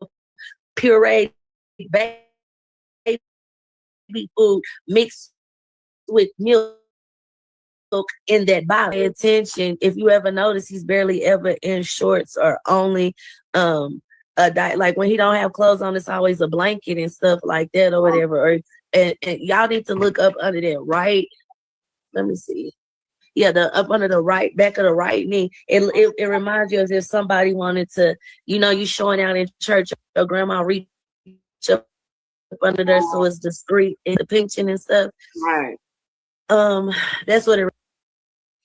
pureed baby food mixed with milk in that bottle. Pay attention. If you ever notice, he's barely ever in shorts or only a diet. Like when he don't have clothes on, it's always a blanket and stuff like that or whatever. Or and y'all need to look up under that right. Let me see. Yeah, the up under the right back of the right knee. It reminds you as if somebody wanted to, you showing out in church, your grandma reach up under there so it's discreet and the pinching and stuff. Right. That's what it.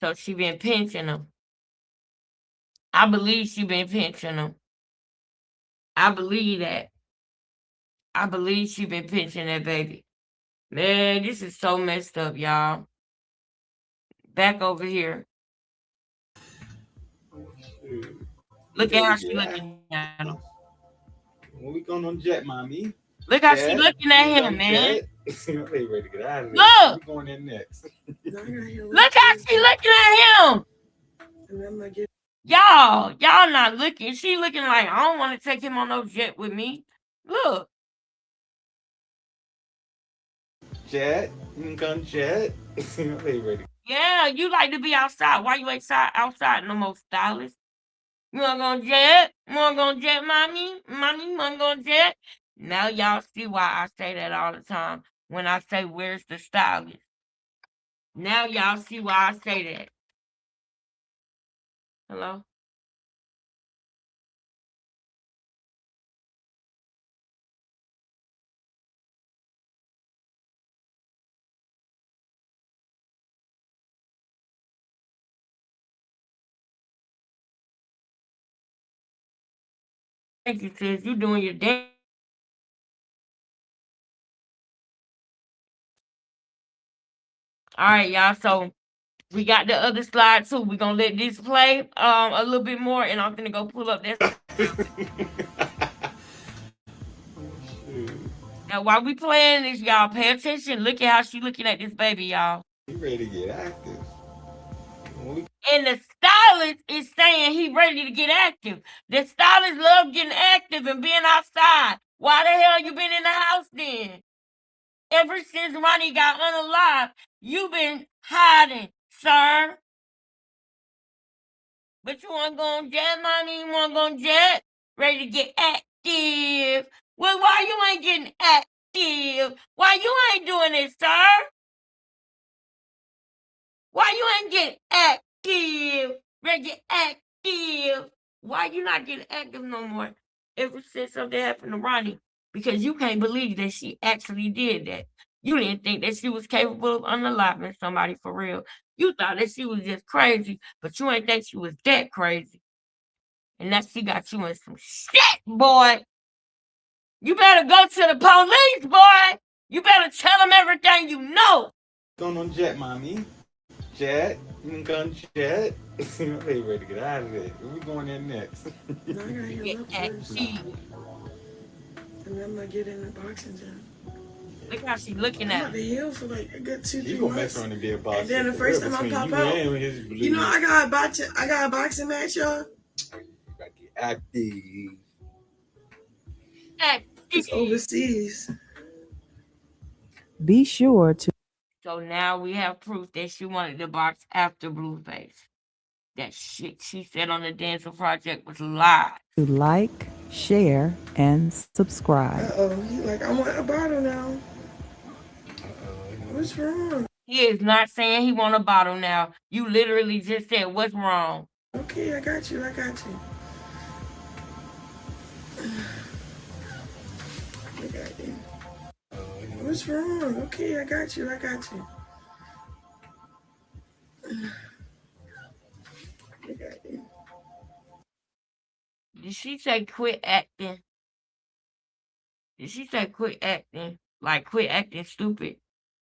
So she been pinching him. I believe she been pinching him. I believe that. I believe she been pinching that baby. Man, this is so messed up, y'all. Back over here. Look at how she looking at him. When we going on jet, mommy? Look how she looking at him, man. They ready to get out of there. Look. We going in next. Look how she looking at him. Y'all not looking. She looking like, I don't want to take him on no jet with me. Look. Jet? You gonna jet? They ready. Yeah, you like to be outside. Why you ain't outside no more, stylist? You wanna go jet? You wanna go jet, mommy? Mommy, you wanna go jet? Now y'all see why I say that all the time when I say, where's the stylist? Now y'all see why I say that. Hello? Thank you, sis. You doing your damn. All right, y'all. So we got the other slide too. We're gonna let this play a little bit more, and I'm gonna go pull up that. Now while we playing this, y'all pay attention. Look at how she looking at this baby, y'all. You ready to get active? And the stylist is saying he ready to get active. The stylist love getting active and being outside. Why the hell you been in the house then? Ever since Ronnie got unalive, you been hiding, sir. But you want to go on jet, mommy? You want to go on jet? Ready to get active? Well, why you ain't getting active? Why you ain't doing it, sir? Why you ain't getting active? Ready to get active? Why you not getting active no more? Ever since something happened to Ronnie. Because you can't believe that she actually did that. You didn't think that she was capable of unaliving somebody for real. You thought that she was just crazy, but you ain't think she was that crazy. And that she got you in some shit, boy. You better go to the police, boy. You better tell them everything you know. Going on jet, mommy? Jet? You gonna jet? They ready to get out of there. We going in next. Get active. And I'm not getting a boxing gym. Look how she looking I'm at about to him. heal for like a good 2-3 You gonna months. mess around and be a boss. And then the first time I pop out, you know, I got a boxing match, y'all. Active. It's overseas. Be sure to So now we have proof that she wanted to box after Blueface. That shit she said on the Dancer Project was lies. like, share, and subscribe. He like, I want a bottle now. What's wrong? He is not saying he want a bottle now. You literally just said, what's wrong? Okay, I got you. What's wrong? Okay, I got you. Did she say quit acting? Did she say quit acting? Like quit acting stupid?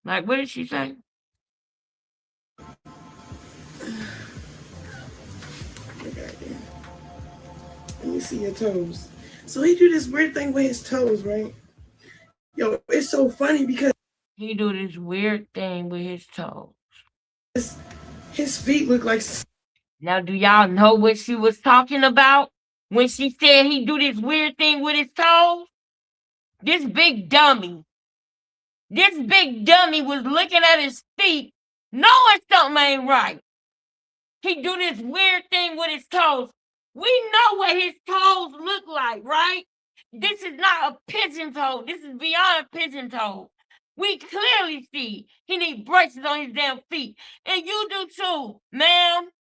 Like what did she say? Let me see your toes. So he do this weird thing with his toes, right? Yo, it's so funny because he do this weird thing with his toes. His feet look like. Now, do y'all know what she was talking about when she said he do this weird thing with his toes? This big dummy was looking at his feet, knowing something ain't right. He do this weird thing with his toes. We know what his toes look like, right? This is not a pigeon toe. This is beyond a pigeon toe. We clearly see he need braces on his damn feet. And you do too, ma'am.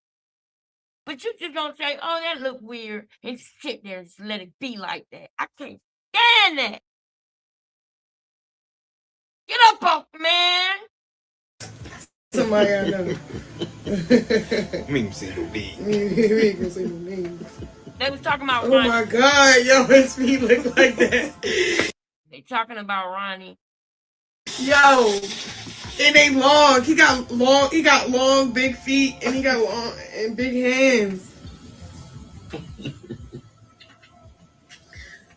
But you just gonna say, oh, that look weird, and sit there and just let it be like that. I can't stand that. Get up off, man. Somebody I know. Me see the beat. We can see the memes. They was talking about Ronnie. Oh my God, yo, his feet look like that. They talking about Ronnie. Yo, it ain't long. He got long, big feet, and he got long and big hands.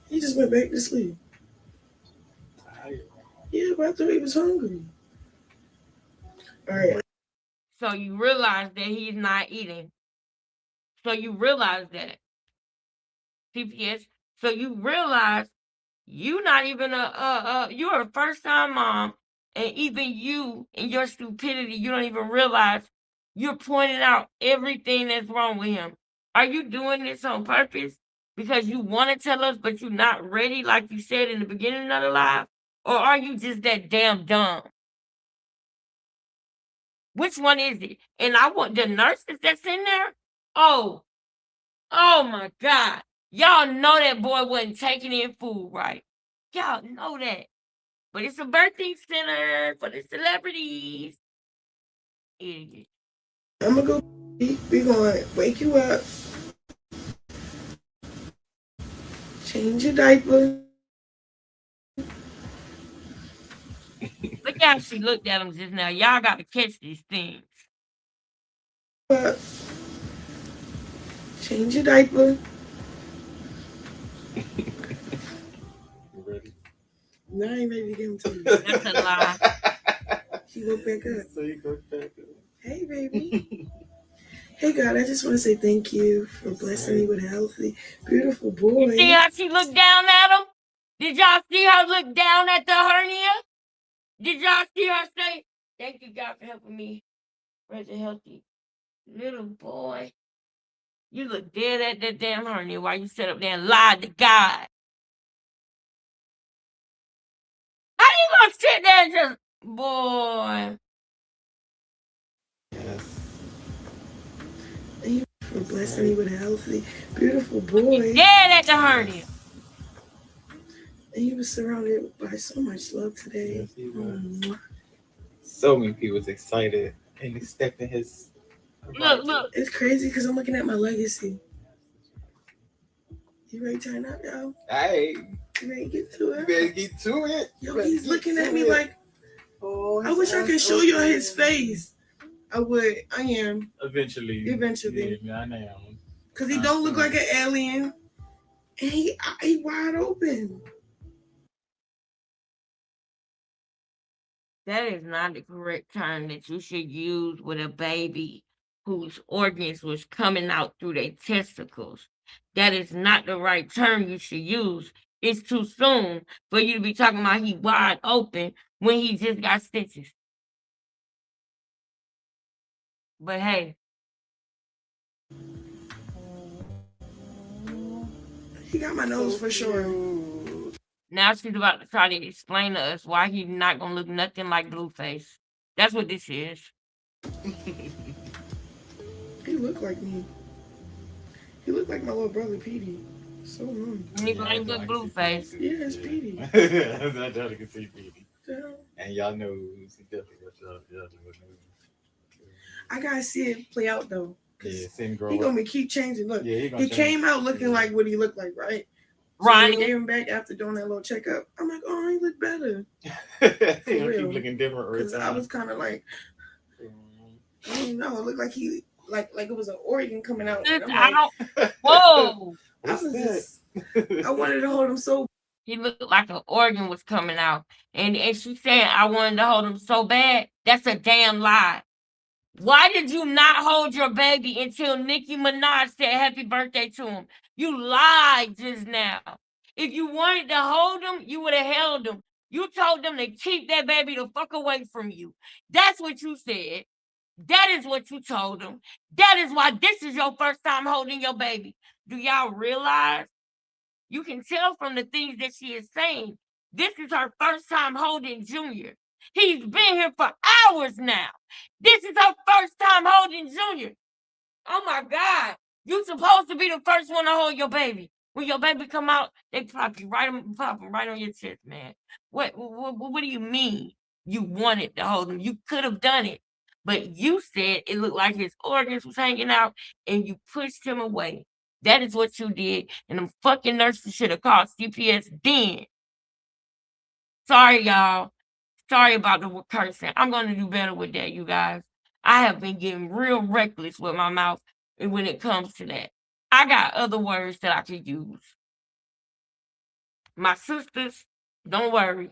He just went back to sleep. Yeah, but I thought he was hungry. All right. So you realize that he's not eating. So you realize that. CPS. So you realize you're not even you're a first-time mom, and even you, in your stupidity, you don't even realize you're pointing out everything that's wrong with him. Are you doing this on purpose because you want to tell us, but you're not ready, like you said in the beginning of the live? Or are you just that damn dumb? Which one is it? And I want the nurses that's in there. Oh my God. Y'all know that boy wasn't taking in food, right? Y'all know that. But it's a birthday center for the celebrities. Idiot. I'm gonna go. We gonna wake you up. Change your diaper. Look how she looked at him just now. Y'all got to catch these things. Change your diaper. You ready? No, I ain't ready to give him to you. That's a lie. He woke back up. So you go back up. Hey, baby. Hey, God, I just want to say thank you for blessing me with a healthy, beautiful boy. You see how she looked down at him? Did y'all see her look down at the hernia? Did y'all see her say, thank you, God, for helping me raise a healthy little boy? You look dead at that damn hernia while you sit up there and lied to God. How you gonna sit there and just, boy? Yes. Thank you for blessing me with a healthy, beautiful boy. Dead at the hernia. And he was surrounded by so much love today. Yes, he was. So many people was excited and expecting his. Look. It's crazy because I'm looking at my legacy. You ready to turn up, y'all? Hey. You ready to get to it? You better get to it. Yo, he's looking at me like, oh, I wish I could show you his face. I would. I am. Eventually. Yeah, I am. Because he don't look like an alien. And he wide open. That is not the correct term that you should use with a baby whose organs was coming out through their testicles. That is not the right term you should use. It's too soon for you to be talking about he wide open when he just got stitches. But hey, He got my nose for sure. now she's about to try to explain to us why he's not gonna look nothing like Blueface. That's what this is. He looked like me. He looked like my little brother Petey. So Anybody look Blueface? Yeah, it's Petey. I definitely can see Petey. Yeah. And y'all know he definitely got y'all know. I gotta see it play out though. Yeah, same girl. He gonna keep changing. Look, yeah, he came out looking like what he looked like, right? So Ronnie. they gave him back after doing that little checkup. I'm like, oh, he looked better. He don't keep looking different every Because I time. was kind of like, I don't know. It looked like he like it was an organ coming out. And I'm like, Whoa! I wanted to hold him so. He looked like an organ was coming out, and she said I wanted to hold him so bad. That's a damn lie. Why did you not hold your baby until Nicki Minaj said happy birthday to him? You lied just now. If you wanted to hold him, you would have held him. You told them to keep that baby the fuck away from you. That's what you said. That is what you told them. That is why this is your first time holding your baby. Do y'all realize? You can tell from the things that she is saying. This is her first time holding Junior. He's been here for hours now. This is her first time holding Junior. Oh my God. You supposed to be the first one to hold your baby. When your baby come out, they pop him right on your chest, man. What do you mean you wanted to hold him? You could have done it. But you said it looked like his organs was hanging out and you pushed him away. That is what you did. And them fucking nurses should have called CPS then. Sorry, y'all. Sorry about the cursing. I'm going to do better with that, you guys. I have been getting real reckless with my mouth when it comes to that. I got other words that I could use. My sisters, don't worry.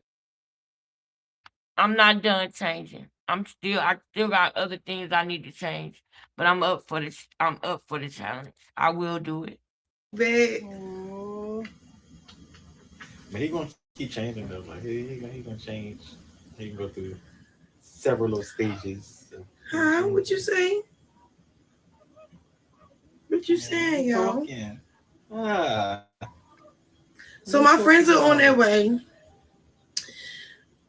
I'm not done changing. I still got other things I need to change. But I'm up for this. I'm up for the challenge. I will do it. But he gonna keep changing though. Like he gonna change. He can go through several little stages. So. Huh? What you say? What you saying, y'all? So my friends are on their way.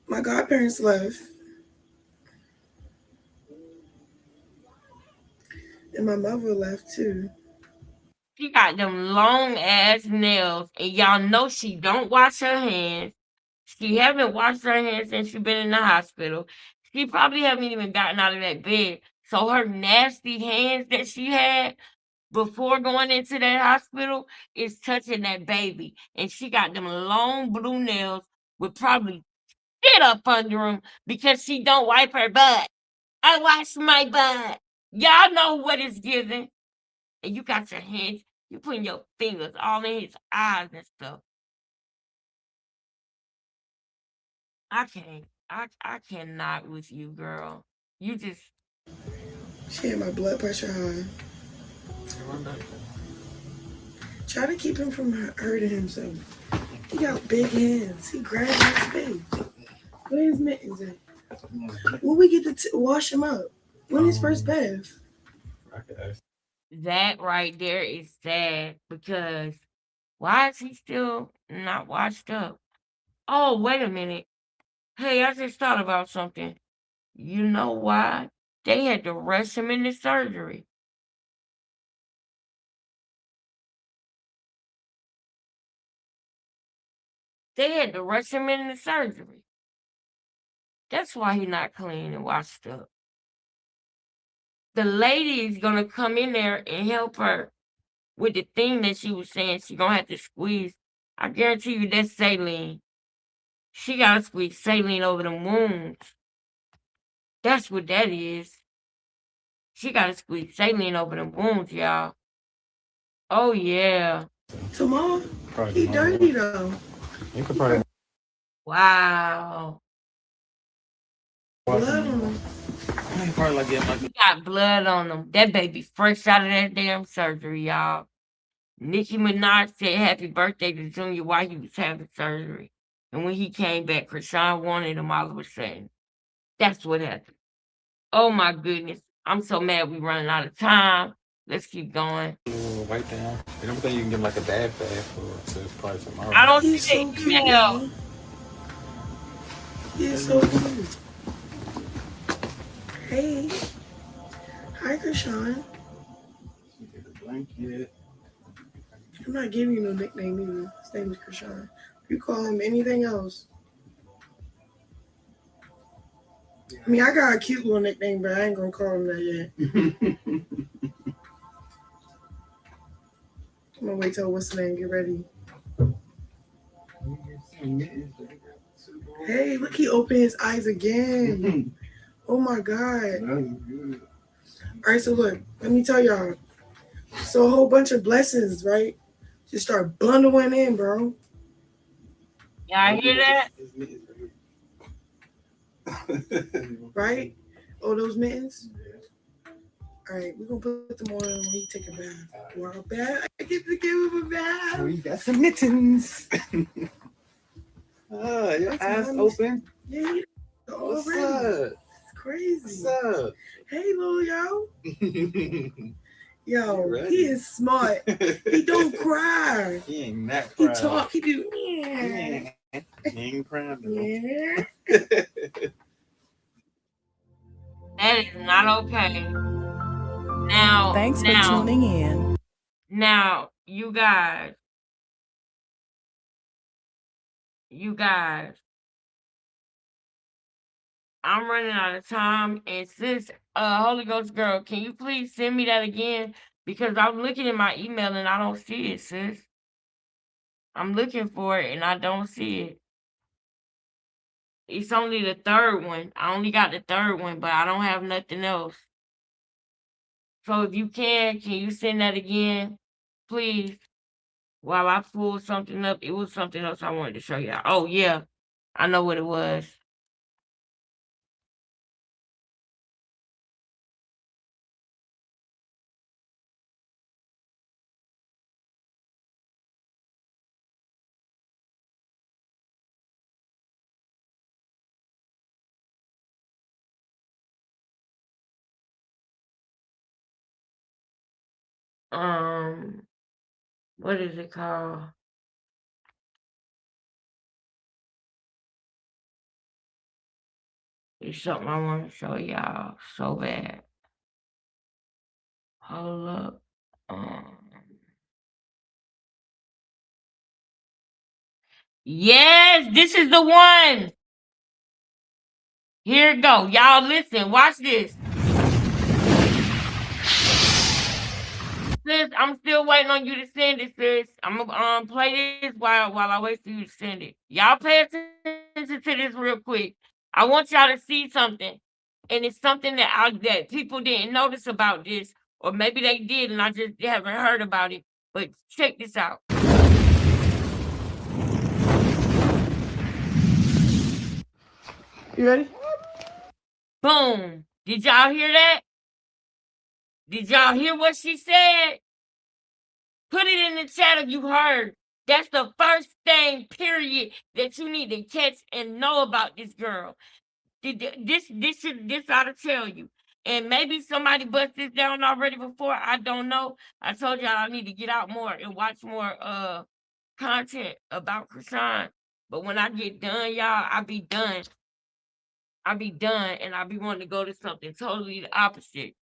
My godparents left. And my mother left too. She got them long ass nails, and y'all know she don't wash her hands. She haven't washed her hands since she been in the hospital. She probably haven't even gotten out of that bed. So her nasty hands that she had before going into that hospital is touching that baby. And she got them long blue nails with probably shit up under them because she don't wipe her butt. I wash my butt. Y'all know what it's giving. And you got your hands, you putting your fingers all in his eyes and stuff. I can't. I cannot with you, girl. You just. She had my blood pressure high. Try to keep him from hurting himself. He got big hands. He grabbed his face. Where his mittens at? When we get to wash him up? When his first bath? That right there is sad because why is he still not washed up? Oh, wait a minute. Hey, I just thought about something. You know why? They had to rush him into surgery. They had to rush him into surgery. That's why he's not clean and washed up. The lady is gonna come in there and help her with the thing that she was saying she gonna have to squeeze. I guarantee you that's saline. She gotta squeeze saline over the wounds. That's what that is. She gotta squeeze saline over the wounds, y'all. Oh yeah. Tomorrow? He dirty though. You could probably. Wow. Blood on them. Probably like getting like He got blood on him. That baby fresh out of that damn surgery, y'all. Nicki Minaj said happy birthday to Junior while he was having surgery. And when he came back, Chrisean wanted him all of a sudden. That's what happened. Oh my goodness. I'm so mad we running out of time. Let's keep going. white down. And everything you can get like a bad fast for so it's probably tomorrow. I don't He's see so the cute, email. y'all. He's so cute. Hey. Hi, Chrisean. You get a blanket. I'm not giving you no nickname either. His name is Chrisean. You call him anything else. I mean, I got a cute little nickname, but I ain't gonna call him that yet. I'm gonna wait till what's the name get ready. Hey, look, he opened his eyes again. Oh my God. All right, so look, let me tell y'all. So a whole bunch of blessings, right? Just start bundling in, bro. Y'all hear that? Right? Oh, those mittens? All right, we're gonna put them on when he take a bath. Wow, bath. I get to give him a bath. Oh, you got some mittens. Your eyes open. Yeah, What's already. up? It's crazy. What's up? Hey, little yo. You Yo, ready? he is smart. He don't cry. He ain't that He proud. talk. He do. Yeah. He ain't proud though. Yeah. That is not okay. Now, Thanks for tuning in. Now, you guys, I'm running out of time. And sis, Holy Ghost girl, can you please send me that again? Because I'm looking in my email and I don't see it, sis. I'm looking for it and I don't see it. It's only the third one. I only got the third one, but I don't have nothing else. So if you can you send that again, please? While I pull something up, it was something else I wanted to show y'all. Oh yeah, I know what it was. What is it called? It's something I want to show y'all so bad. Hold up. Yes, this is the one. Here it go. Y'all listen, watch this. Sis, I'm still waiting on you to send it, sis. I'm gonna play this while I wait for you to send it. Y'all pay attention to this real quick. I want y'all to see something, and it's something that people didn't notice about this, or maybe they did, and I just haven't heard about it. But check this out. You ready? Boom. Did y'all hear that? Did y'all hear what she said? Put it in the chat if you heard. That's the first thing, period, that you need to catch and know about this girl. This ought to tell you. And maybe somebody bust this down already before. I don't know. I told y'all I need to get out more and watch more content about Chrisean. But when I get done, y'all, I be done. And I be wanting to go to something totally the opposite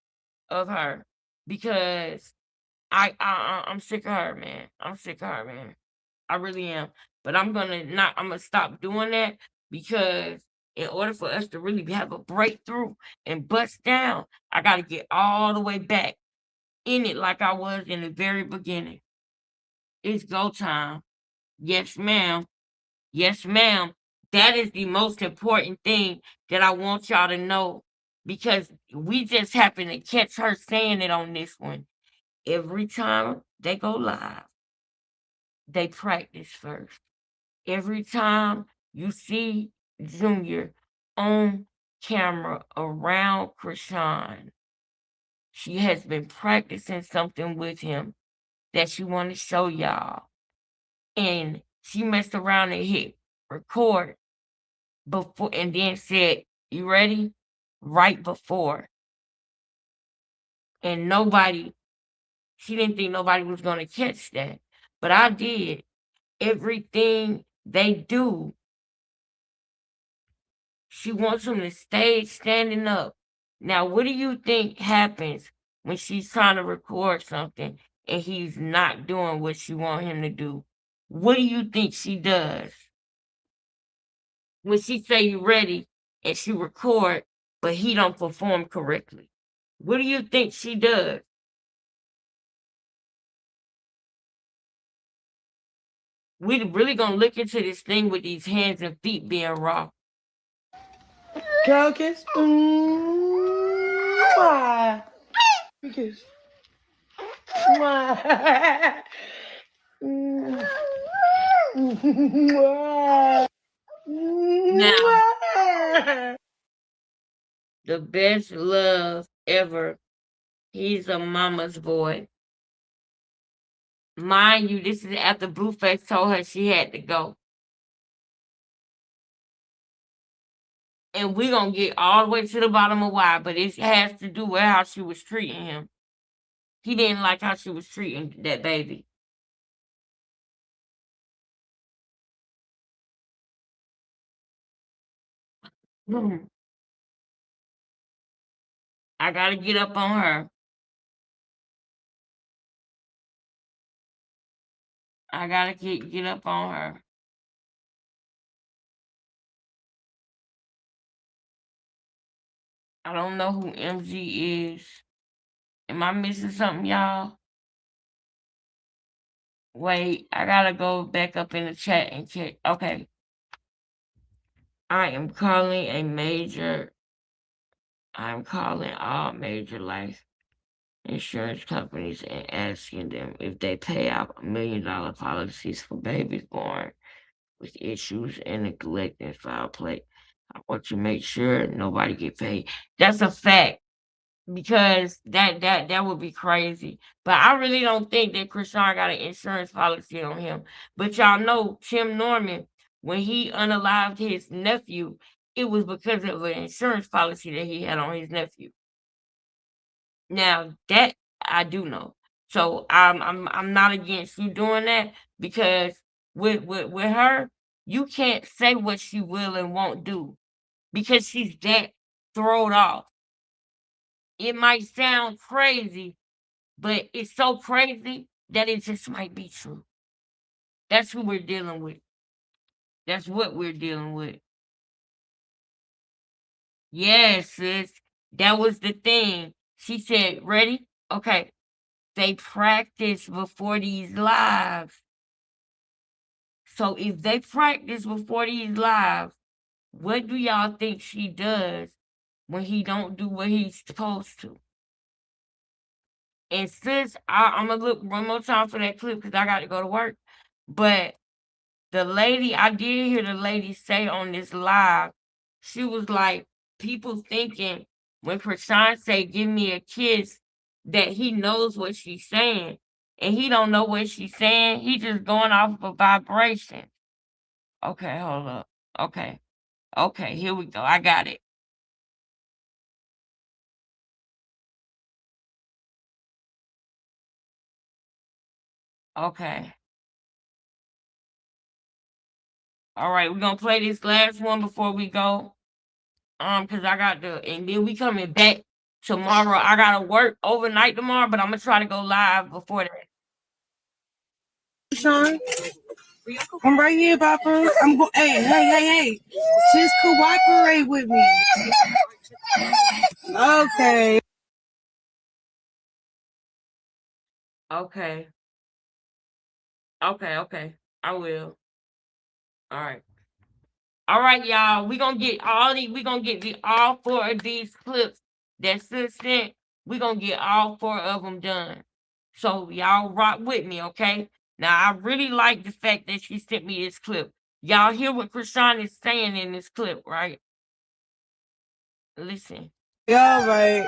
of her because I'm sick of her, man. I'm sick of her, man. I really am. But I'm gonna stop doing that because in order for us to really have a breakthrough and bust down, I gotta get all the way back in it like I was in the very beginning. It's go time. Yes, ma'am. Yes, ma'am. That is the most important thing that I want y'all to know because we just happen to catch her saying it on this one. Every time they go live, they practice first. Every time you see Junior on camera around Chrisean. She has been practicing something with him that she want to show y'all. And she messed around and hit record before and then said, "You ready?" right before. And she didn't think nobody was going to catch that. But I did. Everything they do, she wants him to stay standing up. Now, what do you think happens when she's trying to record something and he's not doing what she wants him to do? What do you think she does? When she say you ready and she record, but he don't perform correctly. What do you think she does? We really gonna look into this thing with these hands and feet being raw. Girl kiss. Mwah. Kiss. Mwah. Mwah. Now, the best love ever. He's a mama's boy. Mind you, this is after Blueface told her she had to go. And we're going to get all the way to the bottom of why, but it has to do with how she was treating him. He didn't like how she was treating that baby. I got to get up on her. I got to get up on her. I don't know who MG is. Am I missing something, y'all? Wait, I gotta go back up in the chat and check. Okay. I'm calling all major life insurance companies and asking them if they pay out $1 million policies for babies born with issues and neglect and foul play. I want to make sure nobody get paid. That's a fact. Because that would be crazy. But I really don't think that Chrisean got an insurance policy on him. But y'all know Tim Norman, when he unalived his nephew, it was because of an insurance policy that he had on his nephew. Now that I do know. So I'm not against you doing that because with her, you can't say what she will and won't do because she's that thrown off. It might sound crazy, but it's so crazy that it just might be true. That's who we're dealing with. That's what we're dealing with. Yes, sis. That was the thing. She said, ready? Okay. They practice before these lives. So if they practice before these lives, what do y'all think she does when he don't do what he's supposed to? And sis, I'm gonna look one more time for that clip because I got to go to work. But the lady, I did hear the lady say on this live, she was like, people thinking when Chrisean say, "Give me a kiss," that he knows what she's saying, and he don't know what she's saying. He just going off of a vibration. Okay, hold up. Okay, okay, here we go. I got it. Okay. All right, we're gonna play this last one before we go. Because I got to, and then we coming back tomorrow. I gotta work overnight tomorrow, but I'm gonna try to go live before that. Sean, I'm right here, Papa. I'm going. Hey. Just cooperate with me. Okay. Okay. Okay. I will. All right. All right, y'all. We gonna get all four of these clips that sis sent. We gonna get all four of them done. So y'all rock with me, okay? Now I really like the fact that she sent me this clip. Y'all hear what Chrisean is saying in this clip, right? Listen. All right.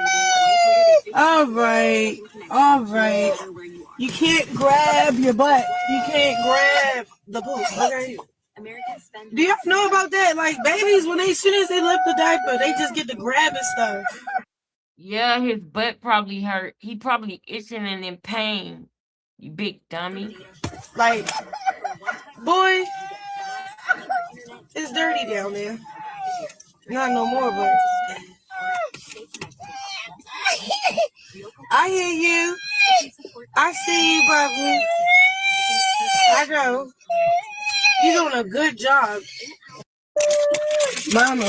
All right. All right. You can't grab your butt. You can't grab the poop. Okay. Do y'all know about that? Like babies, when as soon as they lift the diaper, they just get to grabbing stuff. Yeah, his butt probably hurt. He probably itching and in pain. You big dummy. Like, boy, it's dirty down there. Not no more, but I hear you. I see you, Bubba. I go. You're doing a good job. Mama,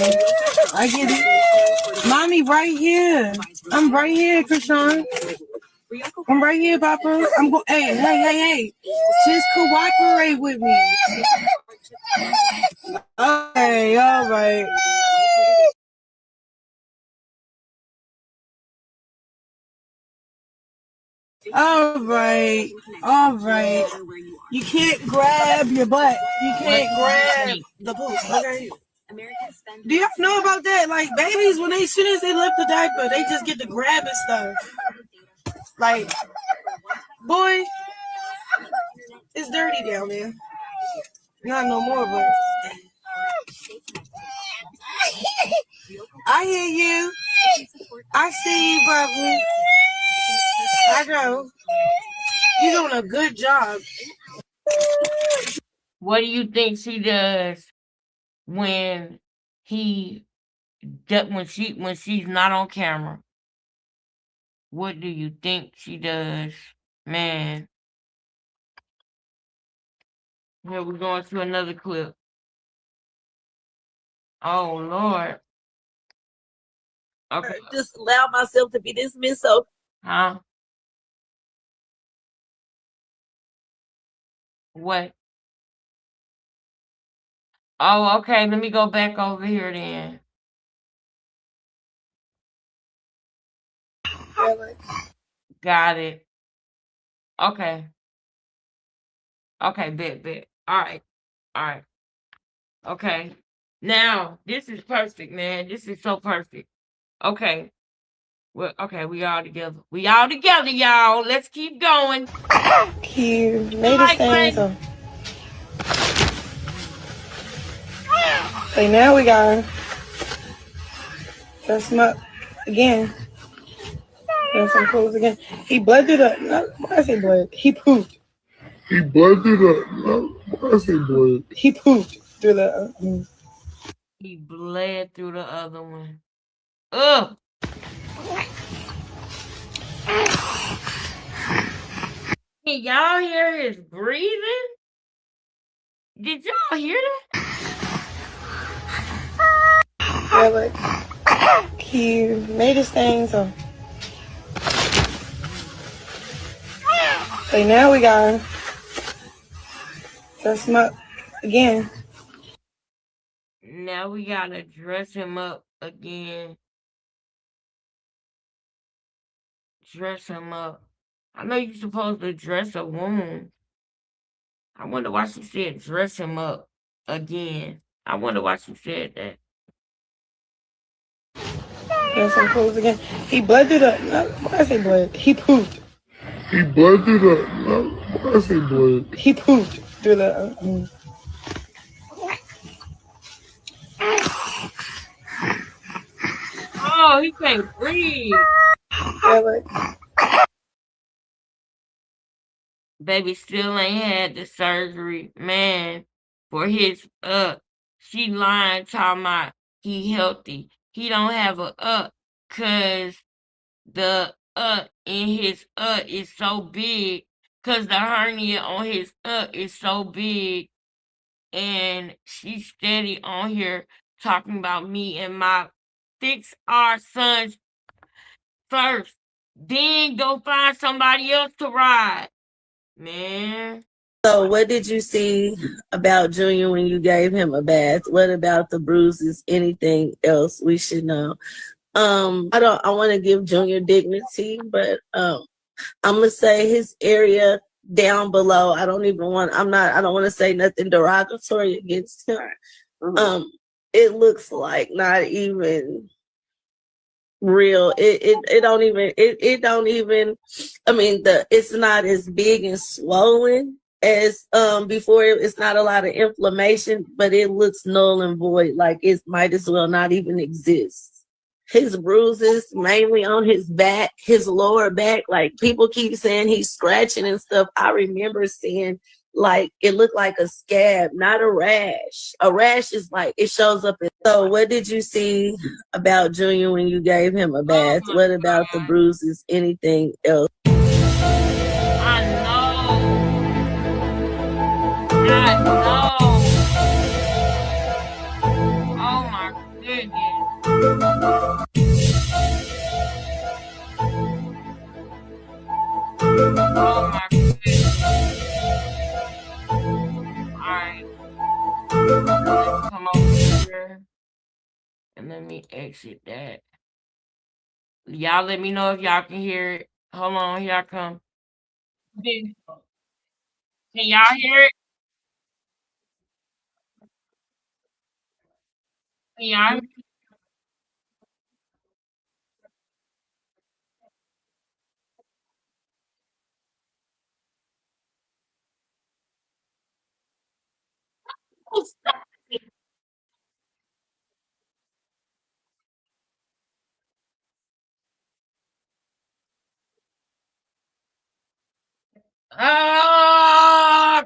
I get it. Mommy, right here. I'm right here, Chrisean. I'm right here, Papa. I'm going. Hey. Just cooperate with me. Okay, all right. All right. All right. You can't grab your butt. You can't grab the poop. Okay. Do y'all know about that? Like babies, when as soon as they lift the diaper, they just get to grabbing stuff. Like, boy, it's dirty down there. Not no more, but I hear you. I see you, Bubba. I go. You're doing a good job. What do you think she does when when she's not on camera? What do you think she does? Man. Here we're going to another clip. Oh Lord. Okay. Just allow myself to be dismissed. So, Huh? What? Oh, okay. Let me go back over here then. Got it. Okay. Okay, bet. All right. Okay. Now, this is perfect, man. This is so perfect. Okay. Well, okay, we all together. We all together, y'all. Let's keep going. Cute. Made a stand, so. So now we got dress him up again. And some clothes again. He blooded up. No, why I say blood? He pooped. He blooded up. No, why I say blood? He pooped through the. He bled through the other one. Ugh. Can y'all hear his breathing? Did y'all hear that? Yeah, like he made his thing, so. So now we got dress him up again. Now we gotta dress him up again. Dress him up. I know you're supposed to dress a wound. I wonder why she said dress him up again. I wonder why she said that. And some clothes again. He blooded up. No, why I say blood? He pooped. He blooded up. No, why I say blood? He pooped through the. Oh, he can't breathe. Yeah, like. Baby still ain't had the surgery, man. For his she lying talking about he healthy. He don't have a cause the in his is so big, cause the hernia on his is so big, and she's steady on here talking about me and my fix our sons first, then go find somebody else to ride, man. so what did you see about Junior when you gave him a bath? What about the bruises? Anything else we should know? I want to give Junior dignity, but I'm gonna say his area down below. I don't want to say nothing derogatory against him. It looks like not even real. It don't even it don't even. I mean, it's not as big and swollen as before. It's not a lot of inflammation, but it looks null and void. Like it might as well not even exist. His bruises mainly on his back, his lower back. Like people keep saying he's scratching and stuff. I remember seeing like it looked like a scab, not a rash. A rash is like it shows up. So, what did you see about Junior when you gave him a bath? What about the bruises? Anything else? I know. I know. Oh my goodness. Oh my goodness. Alright. Let's come over here and let me exit that. Y'all let me know if y'all can hear it. Hold on, here I come. Can y'all hear it? Can y'all hear me? Oh, stop it.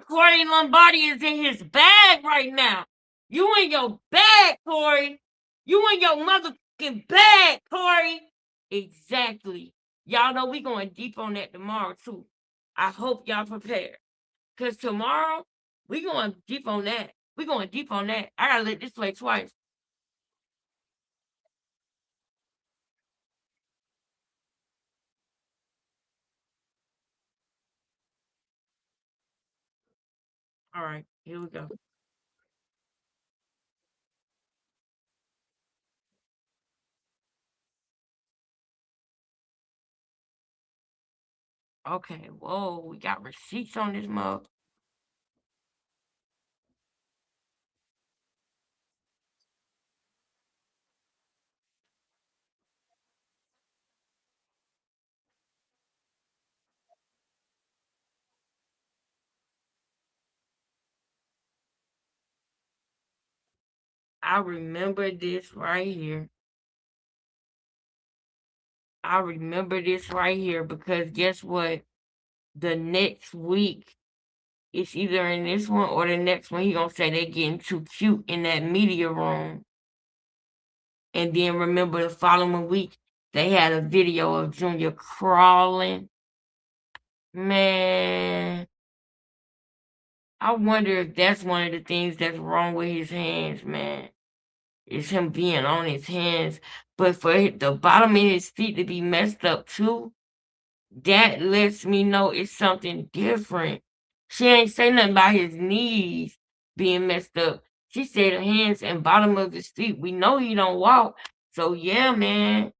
Corey Lombardi is in his bag right now. You in your bag, Corey. You in your motherfucking bag, Corey. Exactly. Y'all know we going deep on that tomorrow too. I hope y'all prepared. Cause tomorrow we going deep on that. We going deep on that. I gotta let this play twice. All right, here we go. Okay, whoa, we got receipts on this mug. I remember this right here. I remember this right here because guess what? The next week, it's either in this one or the next one. He gonna say they getting too cute in that media room, and then remember the following week they had a video of Junior crawling. Man, I wonder if that's one of the things that's wrong with his hands, man. Is him being on his hands, but for the bottom of his feet to be messed up too. That lets me know it's something different. She ain't say nothing about his knees being messed up. She said the hands and bottom of his feet. We know he don't walk. So yeah, man.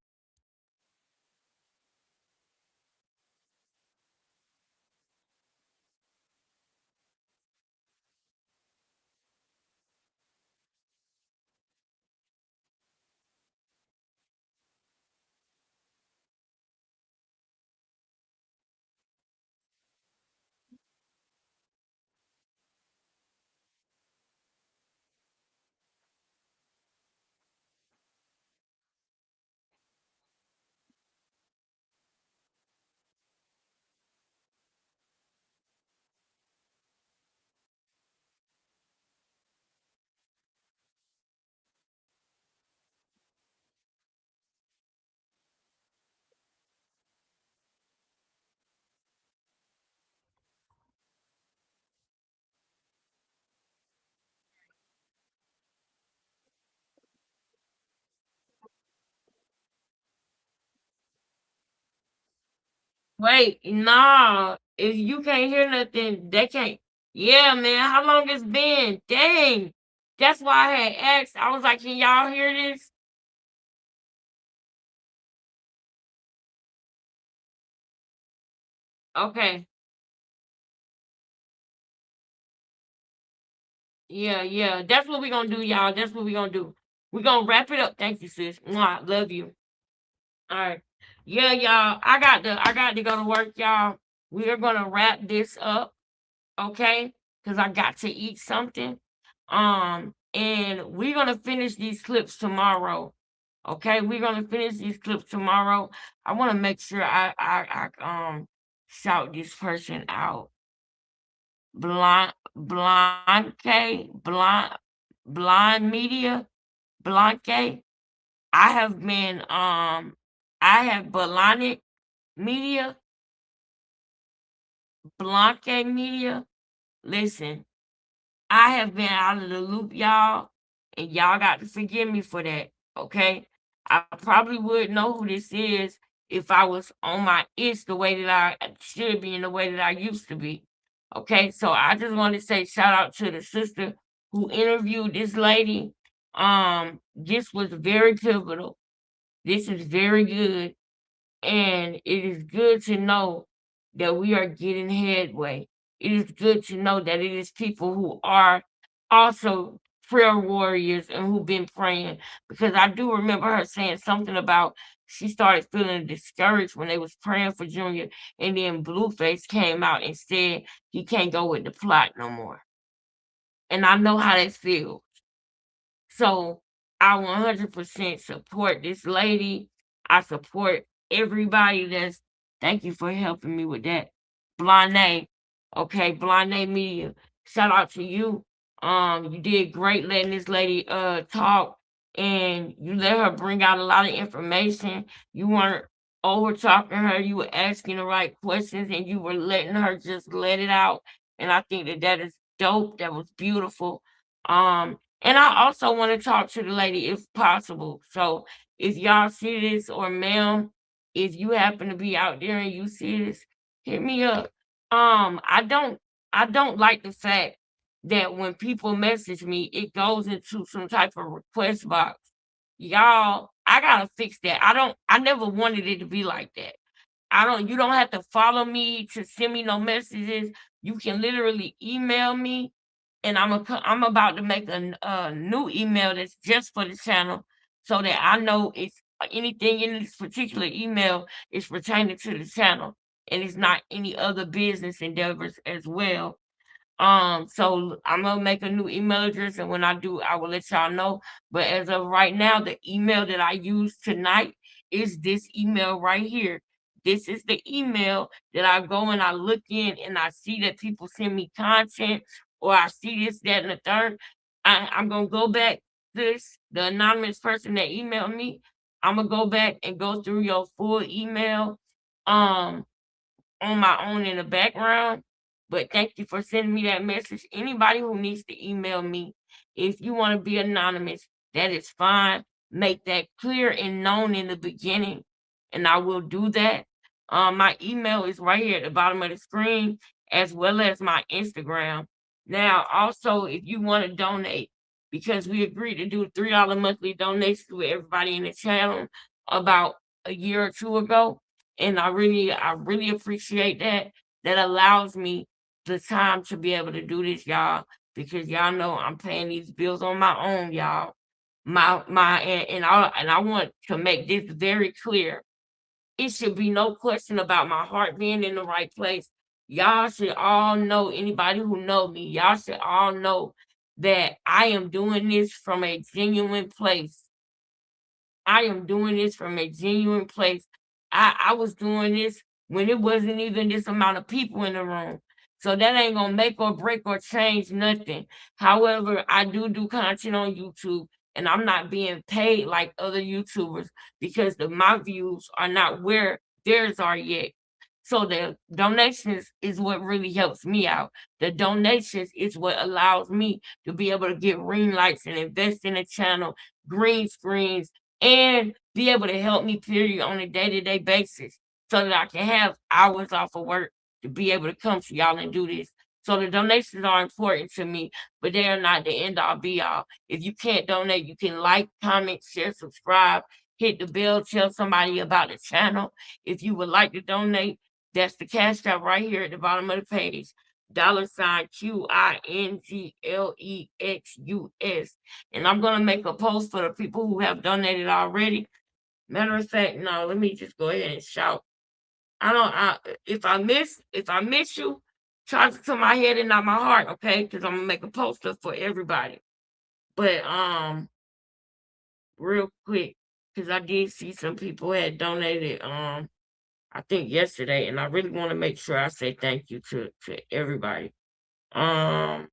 Wait, nah. If you can't hear nothing, they can't. Yeah, man. How long it's been? Dang. That's why I had asked. I was like, can y'all hear this? Okay. Yeah, yeah. That's what we're gonna do, y'all. That's what we're gonna do. We're gonna wrap it up. Thank you, sis. Mwah. Love you. All right. Yeah, y'all. I got to go to work, y'all. We are gonna wrap this up, okay? Because I got to eat something. And we're gonna finish these clips tomorrow. Okay, we're gonna finish these clips tomorrow. I want to make sure I shout this person out. Blind Media, Blanque. I have been I have Balonic Media, Blanque Media. Listen, I have been out of the loop, y'all, and y'all got to forgive me for that, okay? I probably would know who this is if I was on my itch the way that I should be in the way that I used to be. Okay, so I just want to say shout out to the sister who interviewed this lady. This was very pivotal. This is very good. And it is good to know that we are getting headway. It is good to know that it is people who are also prayer warriors and who've been praying. Because I do remember her saying something about she started feeling discouraged when they was praying for Junior, and then Blueface came out and said he can't go with the plot no more. And I know how that feels. So I 100% support this lady. I support everybody that's thank you for helping me with that. Blonde. Okay, Blonde Media. Shout out to you. You did great letting this lady talk, and you let her bring out a lot of information. You weren't over talking her, you were asking the right questions and you were letting her just let it out. And I think that that is dope. That was beautiful. And I also want to talk to the lady if possible. So if y'all see this, or ma'am, if you happen to be out there and you see this, hit me up. I don't like the fact that when people message me, it goes into some type of request box. Y'all, I gotta fix that. I never wanted it to be like that. You don't have to follow me to send me no messages. You can literally email me, and I'm about to make a new email that's just for the channel, so that I know it's anything in this particular email is pertaining to the channel, and it's not any other business endeavors as well. So I'm gonna make a new email address, and when I do, I will let y'all know. But as of right now, the email that I use tonight is this email right here. This is the email that I go and I look in and I see that people send me content, or I see this, that, and the third. I'm gonna go back this the anonymous person that emailed me. I'm gonna go back and go through your full email. Um, on my own in the background. But thank you for sending me that message. Anybody who needs to email me, if you want to be anonymous, that is fine. Make that clear and known in the beginning, and I will do that. My email is right here at the bottom of the screen, as well as my Instagram. Now, also, if you want to donate, because we agreed to do $3 monthly donations with everybody in the channel about a year or two ago, and I really appreciate that. That allows me the time to be able to do this, y'all, because y'all know I'm paying these bills on my own, y'all. And I want to make this very clear. It should be no question about my heart being in the right place. Y'all should all know, anybody who know me, y'all should all know that I am doing this from a genuine place. I am doing this from a genuine place. I was doing this when it wasn't even this amount of people in the room. So that ain't gonna make or break or change nothing. However, I do content on YouTube, and I'm not being paid like other YouTubers because my views are not where theirs are yet. So the donations is what really helps me out. The donations is what allows me to be able to get ring lights and invest in a channel, green screens, and be able to help me period on a day-to-day basis, so that I can have hours off of work to be able to come to y'all and do this. So the donations are important to me, but they are not the end all be all. If you can't donate, you can like, comment, share, subscribe, hit the bell, tell somebody about the channel. If you would like to donate, that's the cash app right here at the bottom of the page. $ QINGLEXUS. And I'm gonna make a post for the people who have donated already. Matter of fact, no, let me just go ahead and shout. If I miss you, charge it to my head and not my heart, okay? Because I'm gonna make a poster for everybody. But real quick, because I did see some people had donated I think yesterday, and I really want to make sure I say thank you to everybody. Um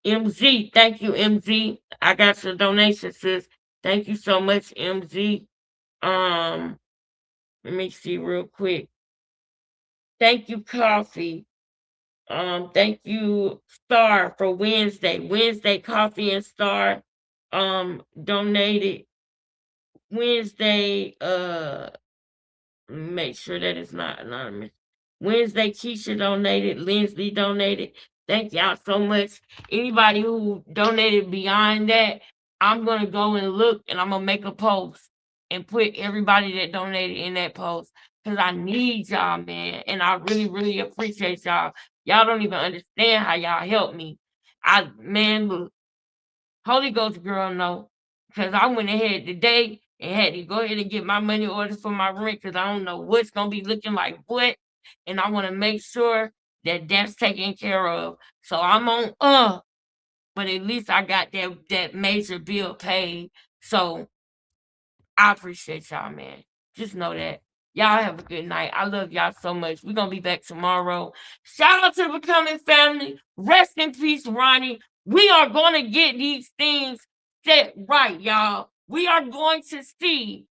MZ, thank you, MZ. I got your donation, sis. Thank you so much, MZ. Um, let me see real quick. Thank you, Coffee. Thank you, Star, for Wednesday. Wednesday Coffee and Star donated. Wednesday, make sure that it's not anonymous. Wednesday, Keisha donated. Lindsay donated. Thank y'all so much. Anybody who donated beyond that, I'm gonna go and look, and I'm gonna make a post and put everybody that donated in that post because I need y'all, man, and I really, really appreciate y'all. Y'all don't even understand how y'all help me. Look, Holy Ghost girl, no, because I went ahead today and had to go ahead and get my money orders for my rent because I don't know what's gonna be looking like what, and I want to make sure that that's taken care of. So I'm on but at least I got that major bill paid. So I appreciate y'all, man. Just know that. Y'all have a good night. I love y'all so much. We're gonna be back tomorrow. Shout out to the Becoming family. Rest in peace, Ronnie. We are gonna get these things set right, y'all. We are going to see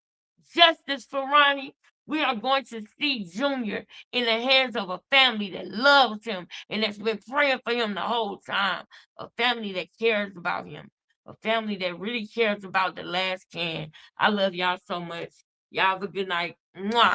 justice for Ronnie. We are going to see Junior in the hands of a family that loves him and that's been praying for him the whole time. A family that cares about him. A family that really cares about the last can. I love y'all so much. Y'all have a good night. Mwah.